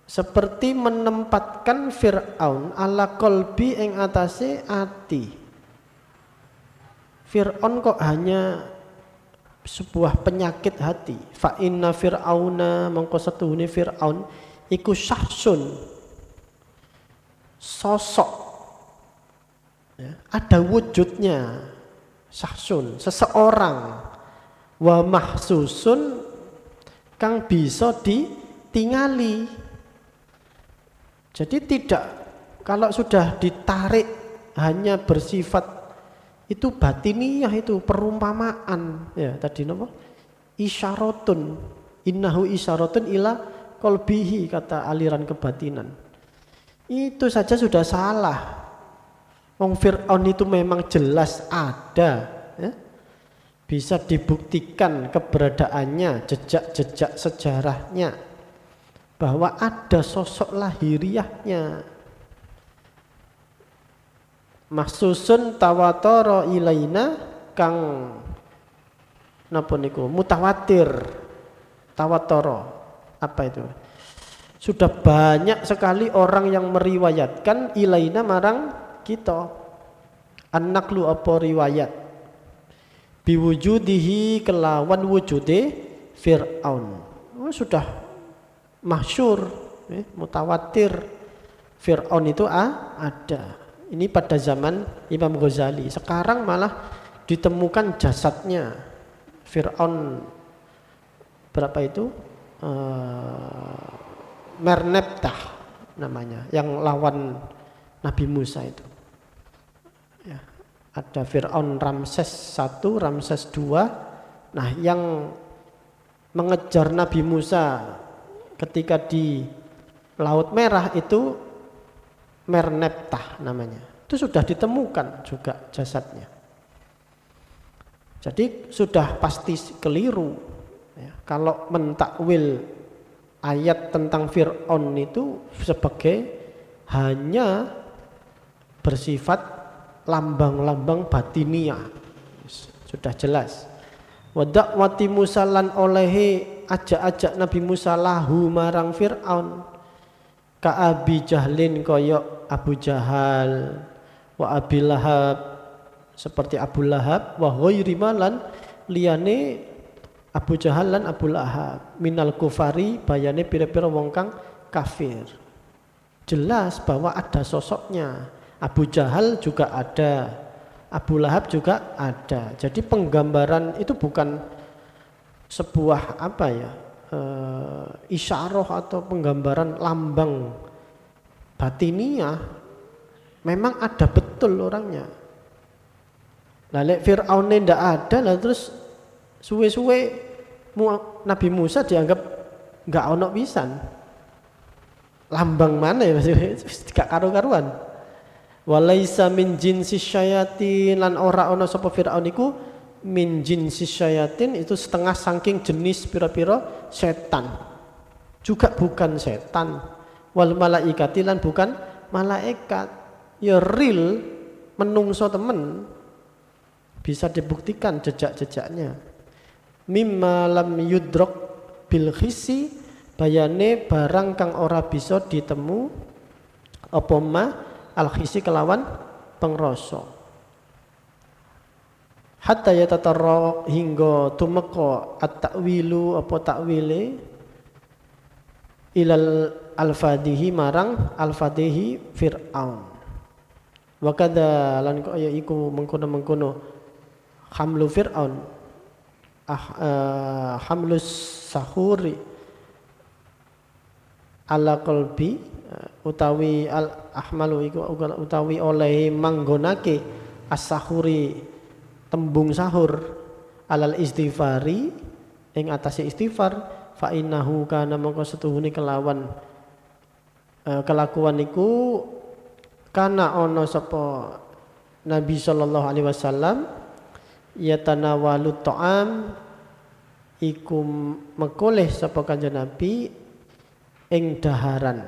seperti menempatkan Fir'aun ala kolbi ing atase ati. Fir'aun kok hanya sebuah penyakit hati. Fa inna fir'auna, mongko setuhune Fir'aun iku syahsun, sosok ya, ada wujudnya. Syahsun, seseorang. Wa mahsusun, kang bisa ditingali. Jadi tidak, kalau sudah ditarik hanya bersifat itu batiniyah, itu perumpamaan ya tadi napa? Isyaratun, innahu isyaratun ila qalbihi, kata aliran kebatinan. Itu saja sudah salah. Wong Fir'aun itu memang jelas ada ya? Bisa dibuktikan keberadaannya, jejak-jejak sejarahnya, bahwa ada sosok lahiriahnya. Mahsusun tawatara ilaina, kang napa niku mutawatir. Tawatara apa itu? Sudah banyak sekali orang yang meriwayatkan ilaina marang kita. An-naqlu apa riwayat biwujudihi, kelawan wujude Fir'aun. Sudah masyhur mutawatir Fir'aun itu ada. Ini pada zaman Imam Ghazali. Sekarang malah ditemukan jasadnya Fir'aun, berapa itu? Merneptah namanya, yang lawan Nabi Musa itu. Ya, ada Fir'aun Ramses I, Ramses II. Nah, yang mengejar Nabi Musa ketika di Laut Merah itu Merneptah namanya. Itu sudah ditemukan juga jasadnya. Jadi sudah pasti keliru ya, kalau mentakwil ayat tentang Fir'aun itu sebagai hanya bersifat lambang-lambang batiniah. Sudah jelas. Wa da'wati Musa lan olehe ajak-ajak Nabi Musa lahu marang Fir'aun ka Abi Jahlin koyok Abu Jahal wa Abi Lahab seperti Abu Lahab wa ghairi malan liyane Abu Jahal lan Abu Lahab minal kufari bayane pira-pira wong kang kafir. Jelas bahwa ada sosoknya. Abu Jahal juga ada, Abu Lahab juga ada. Jadi penggambaran itu bukan sebuah apa ya, isyarah atau penggambaran lambang batiniah. Memang ada betul orangnya. Lalu Fir'aun ini tidak ada, lalu terus suwe-suwe Nabi Musa dianggap nggak ono pisan. Lambang mana ya maksudnya? Gak karu-karuan. Walaisa min jinsi syayatin lan ora ono sapa Firaun iku min jinsi syayatin itu setengah saking jenis pira-pira setan. Juga bukan setan. Wal malaikati lan bukan malaikat. Ya real menungso temen. Bisa dibuktikan jejak-jejaknya. Mimma lam yudrok bil khisi bayane barang kang ora bisa ditemu apa ma al khisi kelawan pengrasa. Hatta yatatarra hingga tumeka at-ta'wilu apa takwile ilal al-fadihi marang al-fadihi Fir'aun. Wa kadza lan kaya iku mengkono-mengkono hamlu Fir'aun hamlus sahuri ala qalbi utawi al ahmalu iku utawi oleh manggonake as-sahuri tembung sahur alal istighfari ing atase istighfar fa innahu kana mongko setuhune kelawan kelakuan iku kana ana sapa Nabi sallallahu alaihi wasallam yatanawalu ta'am iku mekoleh sapa kanjeng Nabi ing daharan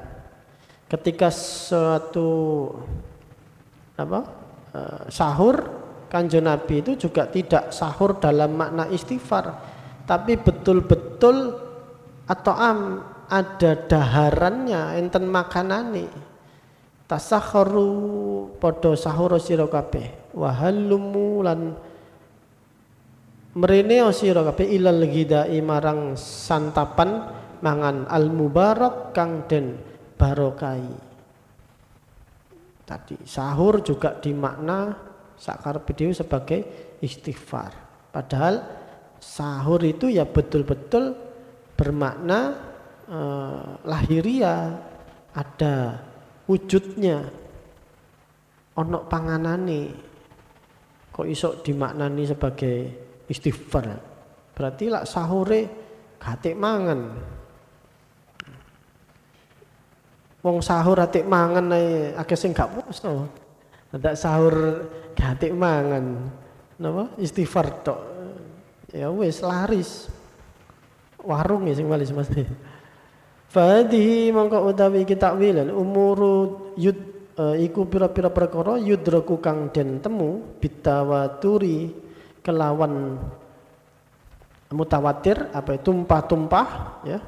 ketika suatu sahur kanjeng Nabi itu juga tidak sahur dalam makna istighfar tapi betul-betul atau ada daharannya enten makanane tasakharu padha sahur sira kabeh wa hallumu lan mrene sira kabeh ilal ghidai marang santapan mangan al mubarak kang den barokai. Tadi sahur juga dimakna sakar video sebagai istighfar. Padahal sahur itu ya betul-betul bermakna lahiriah, ada wujudnya, ono panganane. Kok iso dimaknani sebagai istighfar? Berarti lak sahure gatik mangan. Wong sahur atik mangan ae akeh sing gak poso. Ndak sahur gatik mangan. Napa? Istighfar tok. Ya wis laris. Warung ya sing malis Mas. Fadhihi mongko utawi iki takwilan umuru yud iku pira-pira perkara yudraku kang den temu bitawaturi kelawan mutawatir apa itu tumpah-tumpah ya.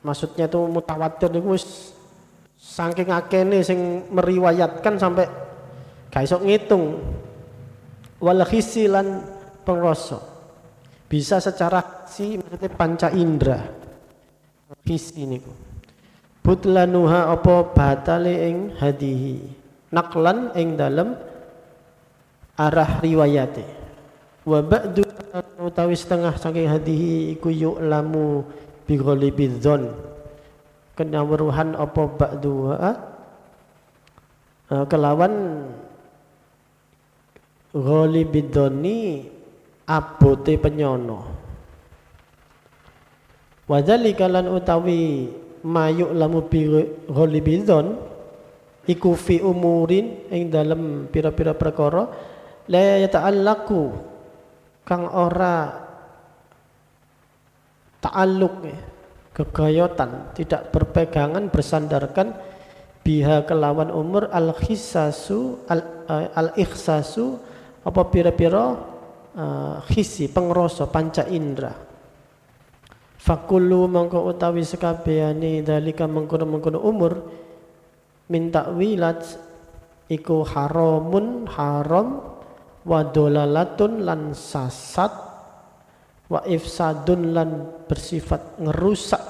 Maksudnya itu mutawatir niku wis saking akene sing meriwayatkan sampai gak iso ngitung. Wal khisilan pengrasa. Bisa secara maksudnya panca indera. Khisi niku. Butlanuha apa batale ing hadihi. Naklan ing dalem arah riwayate. Wa ba'du utawi setengah saking hadihi iku yu'lamu bi ghalibidzon. Kenawruhan apa ba'du kelawan ghalibidzoni abote penyono. Wadzalika lan utawi mayuk lamu bi ghalibidzon iku fi umurin ing dalem pira-pira perkara la yata'allaqu kang ora ta'alluq kegayotan tidak berpegangan bersandarkan biha kelawan umur al-ikhsasu apa pira-pira khisi pengrasa panca indra. Fakullu mangko utawi sekabehane dalika mengkono-mengkono umur min ta'wilat iku haramun haram wa dolalatun lan sasat wa ifsadun lan bersifat ngerusak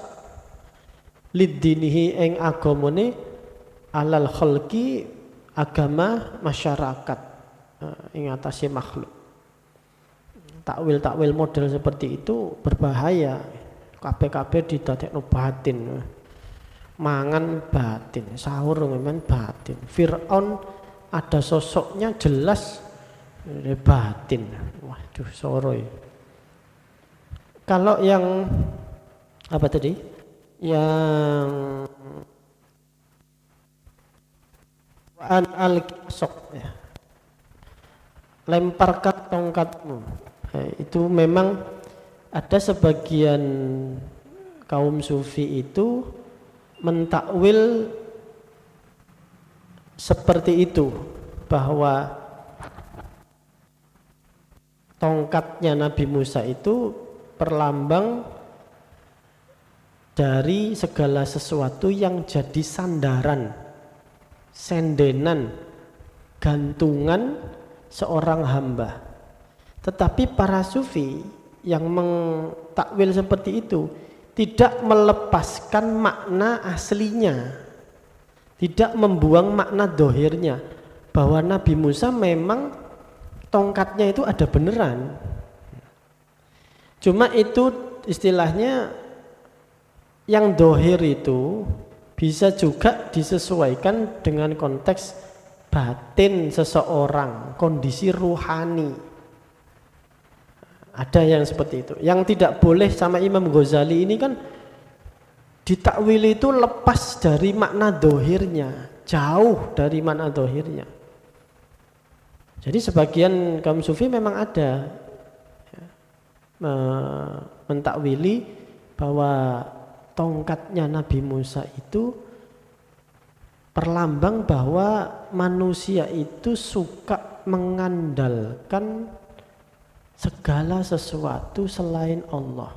lidinihi ing agamane alal khalqi agama masyarakat ing atase makhluk. Takwil model seperti itu berbahaya. Kabeh-kabeh didadekno batin. Mangan batin, sahur memang batin. Fir'aun ada sosoknya jelas batin. Waduh, soroi. Kalau yang apa tadi? Yang al-kisok ya. Lemparkan tongkatmu. Itu memang ada sebagian kaum sufi itu mentakwil seperti itu, bahwa tongkatnya Nabi Musa itu perlambang dari segala sesuatu yang jadi sandaran, sendenan, gantungan seorang hamba. Tetapi para sufi yang mentakwil seperti itu tidak melepaskan makna aslinya, tidak membuang makna dohirnya, bahwa Nabi Musa memang tongkatnya itu ada beneran. Cuma itu istilahnya yang dohir itu bisa juga disesuaikan dengan konteks batin seseorang, kondisi ruhani. Ada yang seperti itu. Yang tidak boleh sama Imam Ghazali ini kan ditakwili itu lepas dari makna dohirnya, jauh dari makna dohirnya. Jadi sebagian kaum sufi memang ada mentakwili bahwa tongkatnya Nabi Musa itu perlambang bahwa manusia itu suka mengandalkan segala sesuatu selain Allah.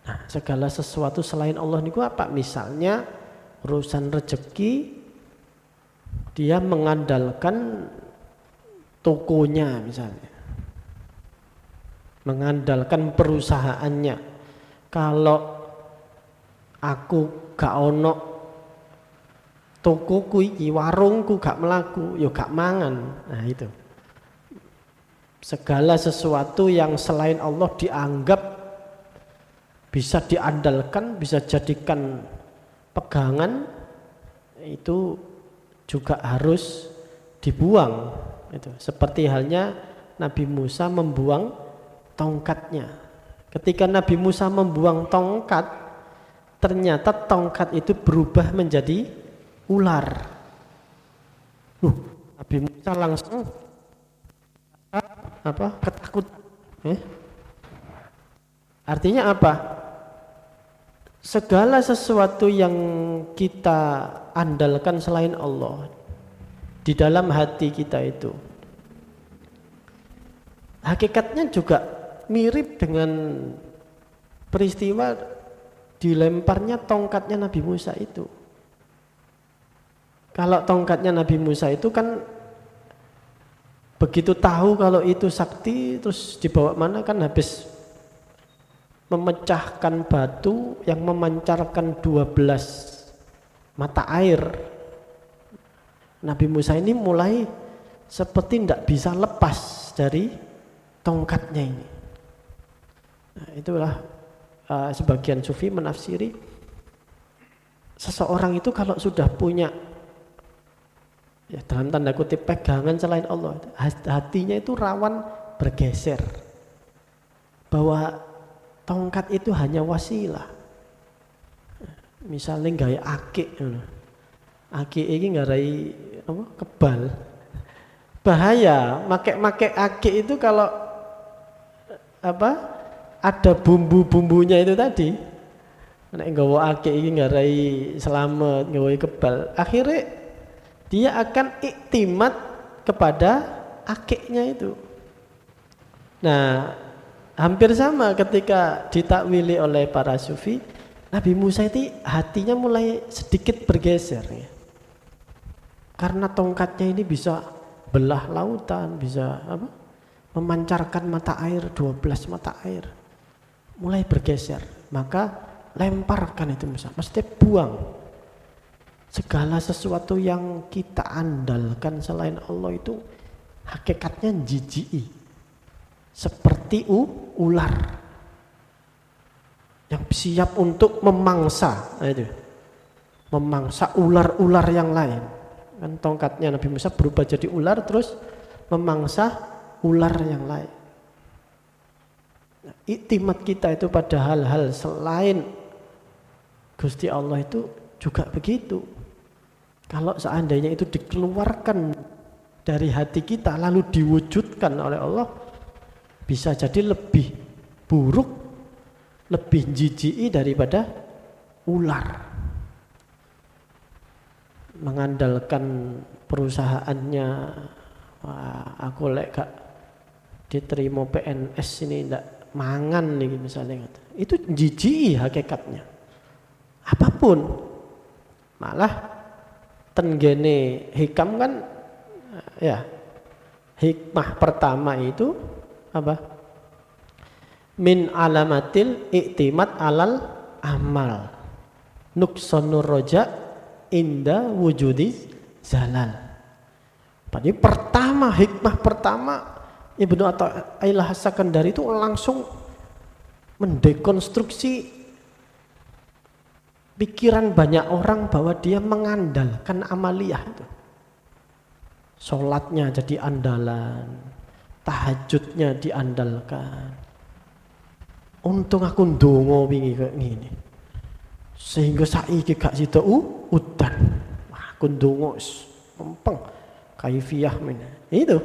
Nah, segala sesuatu selain Allah niku apa? Misalnya urusan rezeki, dia mengandalkan tokonya misalnya, mengandalkan perusahaannya. Kalau aku gak ono tokoku iki, warungku gak melaku, yo gak mangan. Nah itu. Segala sesuatu yang selain Allah dianggap bisa diandalkan, bisa jadikan pegangan, itu juga harus dibuang. Itu. Seperti halnya Nabi Musa membuang tongkatnya. Ketika Nabi Musa membuang tongkat, ternyata tongkat itu berubah menjadi ular. Nabi Musa langsung ketakutan. Artinya apa? Segala sesuatu yang kita andalkan selain Allah di dalam hati kita itu, hakikatnya juga mirip dengan peristiwa dilemparnya tongkatnya Nabi Musa itu. Kalau tongkatnya Nabi Musa itu kan begitu tahu kalau itu sakti, terus dibawa mana kan habis memecahkan batu yang memancarkan 12 mata air. Nabi Musa ini mulai seperti tidak bisa lepas dari tongkatnya ini. Nah, itulah sebagian sufi menafsiri seseorang itu kalau sudah punya, ya dalam tanda kutip, pegangan selain Allah, hatinya itu rawan bergeser, bahwa tongkat itu hanya wasilah. Misalnya gaya akik, akik ini ngarai kebal, bahaya. Make akik itu kalau ada bumbu-bumbunya itu tadi, nek nggawa akik iki ngarai selamat, nggawa kebal. Akhirnya dia akan iktimat kepada akiknya itu. Nah, hampir sama ketika ditakwili oleh para sufi, Nabi Musa itu hatinya mulai sedikit bergeser ya. Karena tongkatnya ini bisa belah lautan, bisa memancarkan mata air, 12 mata air. Mulai bergeser, maka lemparkan itu Musa, mesti buang segala sesuatu yang kita andalkan selain Allah itu hakikatnya jijiki, seperti ular yang siap untuk memangsa, itu memangsa ular-ular yang lain. Kan tongkatnya Nabi Musa berubah jadi ular terus memangsa ular yang lain. Nah, iktimat kita itu pada hal-hal selain Gusti Allah itu juga begitu. Kalau seandainya itu dikeluarkan dari hati kita lalu diwujudkan oleh Allah, bisa jadi lebih buruk, lebih jijiki daripada ular. Mengandalkan perusahaannya, wah, aku lek gak diterima PNS ini ndak mangan nih misalnya, itu jijiki hakikatnya. Apapun, malah tenggene hikam kan ya, hikmah pertama itu apa? Min alamatil iktimat alal amal nuksonur roja inda wujudi zalal. Jadi pertama, hikmah pertama Ibnu Athaillah As-Sakandari itu langsung mendekonstruksi pikiran banyak orang bahwa dia mengandalkan amaliyah itu. Sholatnya jadi andalan, tahajudnya diandalkan. Untung aku ndonga wingi kayak gini, sehingga saiki gak sida udan. Wah, aku ndonga mempeng kaifiyah men. Itu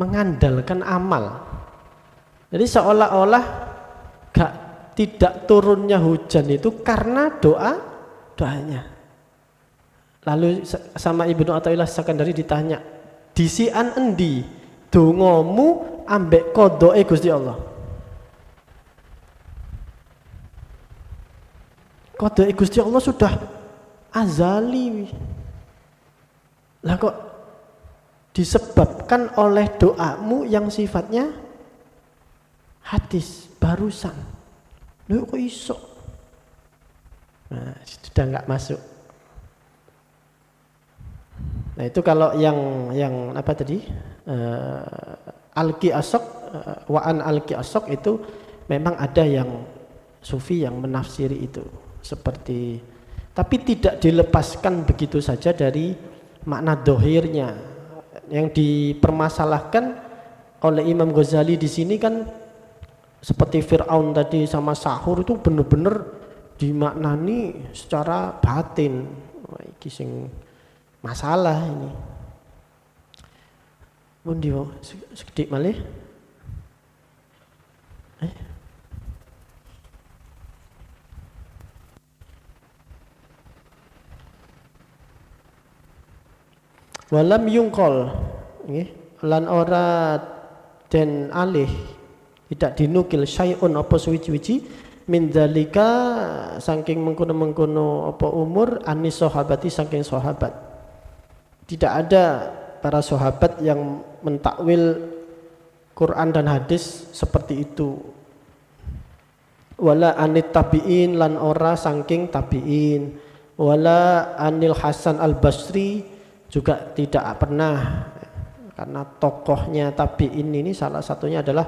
mengandalkan amal. Jadi seolah-olah gak tidak turunnya hujan itu karena doanya. Lalu sama Ibnu Athaillah As-Sakandari ditanya, disian endi dongamu ambek kodoke Gusti Allah? Kodoke Gusti Allah sudah azali. Lah kok disebabkan oleh doamu yang sifatnya hadis barusan. Loh kok iso? Nah, sudah enggak masuk. Nah, itu kalau yang apa tadi? Al-Qi As-Sok, Wa'an Al-Qi As-Sok itu memang ada yang sufi yang menafsiri itu seperti, tapi tidak dilepaskan begitu saja dari makna dohirnya. Yang dipermasalahkan oleh Imam Ghazali di sini kan seperti Fir'aun tadi sama sahur itu benar-benar dimaknani secara batin. Wah, iki sing masalah ini. Pundi sekedhik malih. Walam yungkol, lan ora den alih, tidak dinukil syai'un apa suwi-wiji min dzalika saking mengkono-mengkono apa umur anis sahabati saking sahabat. Tidak ada para sahabat yang mentakwil Quran dan hadis seperti itu. Wala anit tabi'in lan ora saking tabi'in. Wala anil Hasan al-Basri juga tidak pernah, karena tokohnya tabi'in ini salah satunya adalah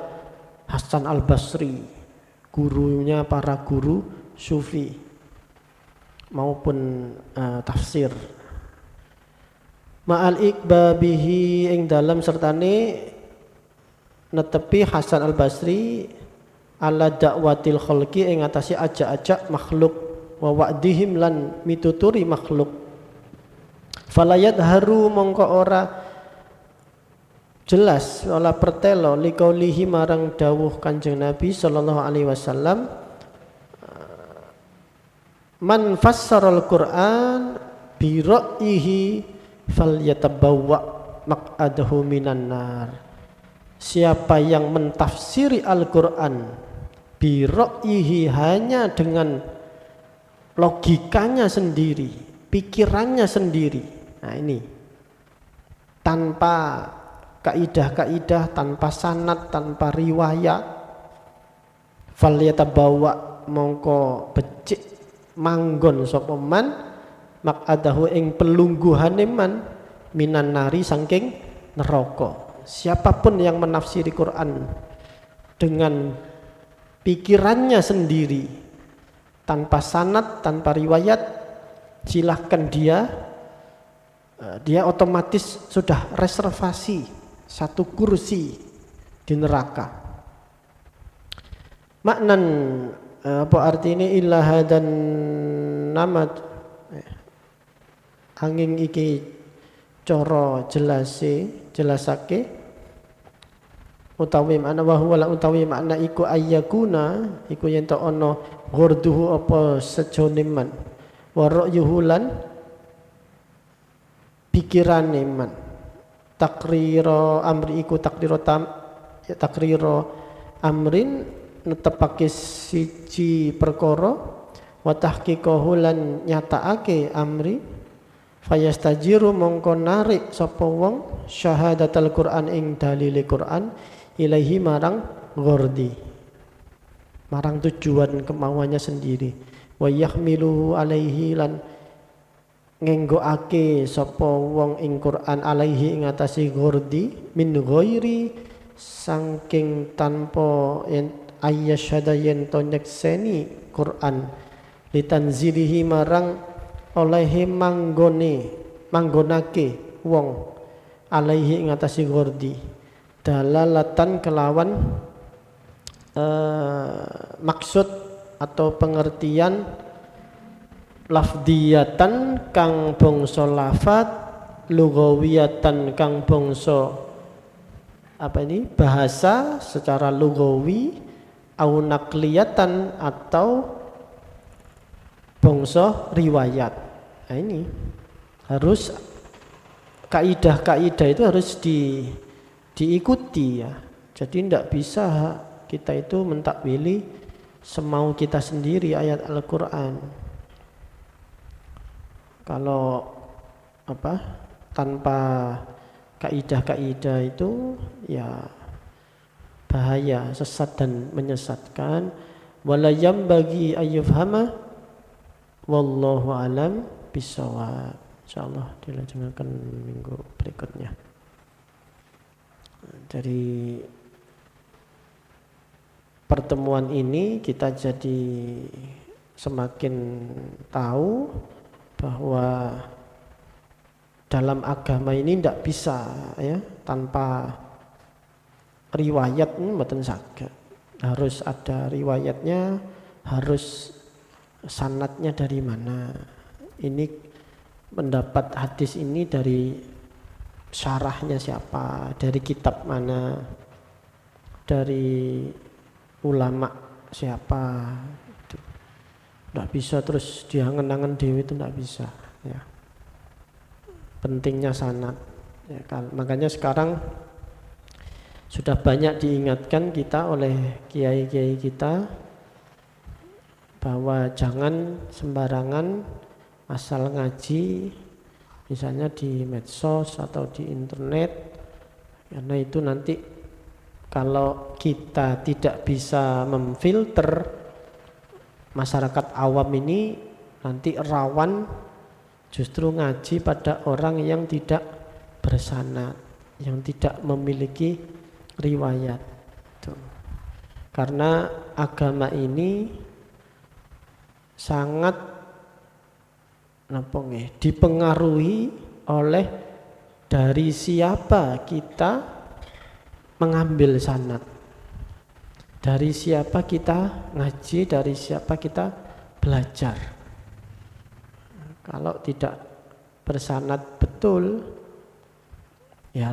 Hasan al-Basri, gurunya para guru sufi maupun tafsir. Ma'al ikbabihi ing dalam sertane netepi Hasan al-Basri ala dakwatil khalqi ing atase ajak-ajak makhluk wa wa'dihim lan mituturi makhluk. Falayat haru mongko ora jelas ola pertelo likaulihi marang dawuh Kanjeng Nabi sallallahu alaihi wasallam man fassaral Qur'an bi ra'yihi falyatabawwa maq'adahu minan nar. Siapa yang mentafsiri Al-Qur'an bi ra'yihi, hanya dengan logikanya sendiri, pikirannya sendiri. Nah ini, tanpa kaidah-kaidah, tanpa sanad, tanpa riwayat, falyatabawa mongko becik manggon sapa man maq'adahu ing pelungguhane man minan nari saking neraka. Siapapun yang menafsiri Quran dengan pikirannya sendiri, tanpa sanad, tanpa riwayat, silahkan dia otomatis sudah reservasi satu kursi di neraka. Maknan apa artinya illa hadan namat, angin iki cara jelasake utawi makna wa huwa la utawi makna iku ayyakuna iku yen to ana ghurduhu apa sejone man wa ra'yuhu lan pikirane man takrira amri iku takrira amrin netepake siji perkara wa tahqiqahu lan nyatakake amri fayastajiru mongko narik sapa wong syahadatul Qur'an ing dalile Qur'an ilaihi marang ghordi, marang tujuan kemauannya sendiri. Wa yahmiluhu alaihi lan ngenggoake sapa wong ing Qur'an alaihi ing atase ghordi min ghairi saking tanpa ayyasyhada yen to nyekseni Qur'an litanzilihi marang olehe manggonake wong alaihi ing atase ghordi dalalatan kelawan maksud atau pengertian lafdiyatan kang bangsa lafat, lugawiyatan kang bangsa bahasa secara lugawi, au nakliyatan atau bangsa riwayat. Nah ini harus kaidah-kaidah itu harus diikuti ya. Jadi tidak bisa kita itu mentakwili semau kita sendiri ayat Al-Quran. Kalau tanpa kaidah-kaidah itu ya bahaya, sesat dan menyesatkan. Wala yambagi ayyufhama wallahu alam bisawab. Insyaallah dilanjutkan minggu berikutnya. Dari pertemuan ini kita jadi semakin tahu bahwa dalam agama ini tidak bisa ya tanpa riwayat, mboten saged. Harus ada riwayatnya, harus sanadnya dari mana. Ini mendapat hadis ini dari syarahnya siapa, dari kitab mana, dari ulama siapa. Tidak bisa terus diangen-angen dewi, itu tidak bisa ya. Pentingnya sanad ya kan. Makanya sekarang sudah banyak diingatkan kita oleh kiai-kiai kita bahwa jangan sembarangan asal ngaji misalnya di medsos atau di internet, karena itu nanti kalau kita tidak bisa memfilter masyarakat awam ini, nanti rawan justru ngaji pada orang yang tidak bersanad, yang tidak memiliki riwayat. Tuh. Karena agama ini sangat dipengaruhi oleh dari siapa kita mengambil sanad, dari siapa kita ngaji, dari siapa kita belajar. Kalau tidak bersanad betul, ya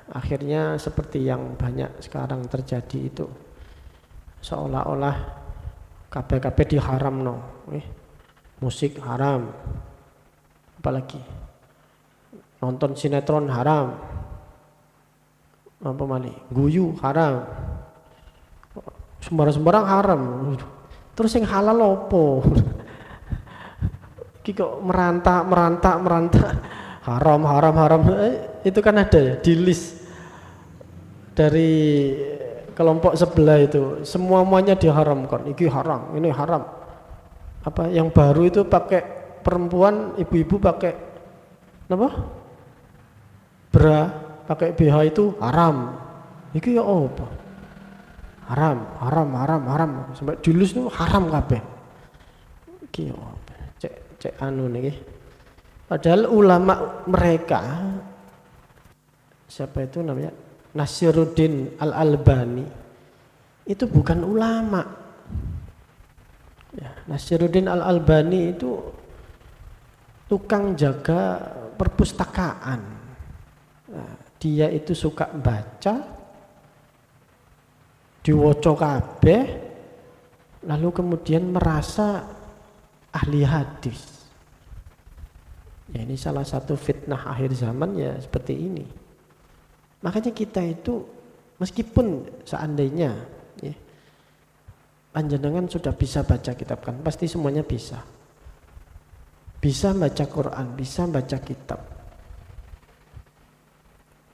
akhirnya seperti yang banyak sekarang terjadi itu, seolah-olah kabeh-kabeh diharamno. musik haram, apalagi nonton sinetron haram, apa malih, guyu haram, sembarang haram. Terus yang halal opo? Iki kok merantau haram. Itu kan ada ya di list dari kelompok sebelah itu, semuanya diharamkan. Iki haram, ini haram. Apa yang baru itu pakai perempuan, ibu-ibu pakai apa? Bra, pakai BH itu haram. Iki ya apa? Haram. Sampai di list itu haram kabeh. Iki ya apa? Cek anu niki. Padahal ulama mereka, siapa itu namanya, Nasiruddin Al-Albani, itu bukan ulama ya. Nasiruddin Al-Albani itu tukang jaga perpustakaan. Nah, dia itu suka baca, diwaca kabeh, lalu kemudian merasa ahli hadis. Ya, ini salah satu fitnah akhir zaman ya seperti ini. Makanya kita itu meskipun seandainya ya, panjenengan sudah bisa baca kitab, kan pasti semuanya bisa. Bisa baca Quran, bisa baca kitab.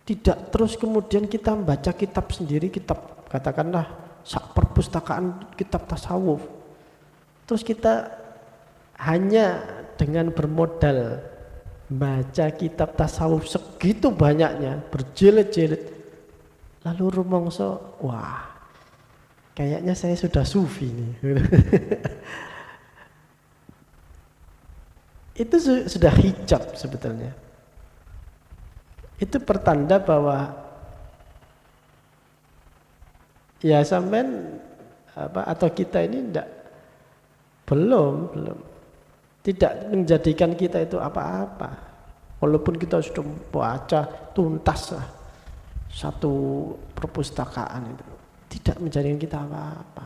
Tidak terus kemudian kita membaca kitab sendiri, kitab katakanlah sak perpustakaan kitab tasawuf. Terus kita hanya dengan bermodal baca kitab tasawuf segitu banyaknya, berjilid-jilid, lalu rumangsa, wah kayaknya saya sudah sufi nih. Itu sudah hijab sebetulnya. Itu pertanda bahwa ya sampean atau kita ini belum tidak menjadikan kita itu apa-apa. Walaupun kita sudah baca tuntas lah satu perpustakaan itu, tidak menjadikan kita apa-apa.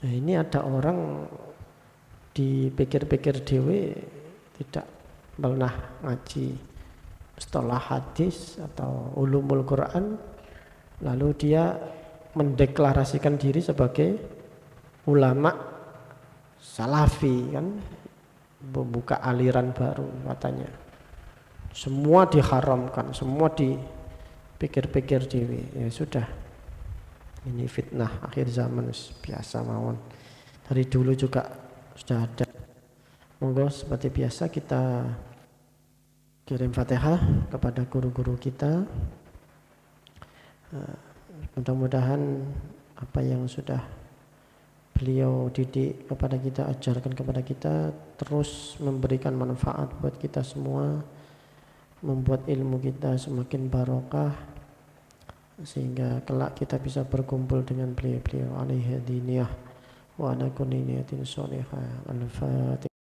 Nah, ini ada orang dipikir-pikir dewe tidak pernah ngaji mustalah hadis atau ulumul Quran, lalu dia mendeklarasikan diri sebagai ulama salafi, kan membuka aliran baru katanya. Semua diharamkan, semua dipikir-pikir dewe. Ya sudah, ini fitnah akhir zaman biasa mawon. Dari dulu juga sudah ada. Monggo seperti biasa kita kirim Fatihah kepada guru-guru kita. Mudah-mudahan apa yang sudah beliau didik kepada kita, ajarkan kepada kita, terus memberikan manfaat buat kita semua, membuat ilmu kita semakin barokah, sehingga kelak kita bisa berkumpul dengan beliau-beliau alaihi diniyah wa ala kulli niyatin sholihah. Al-Fatihah.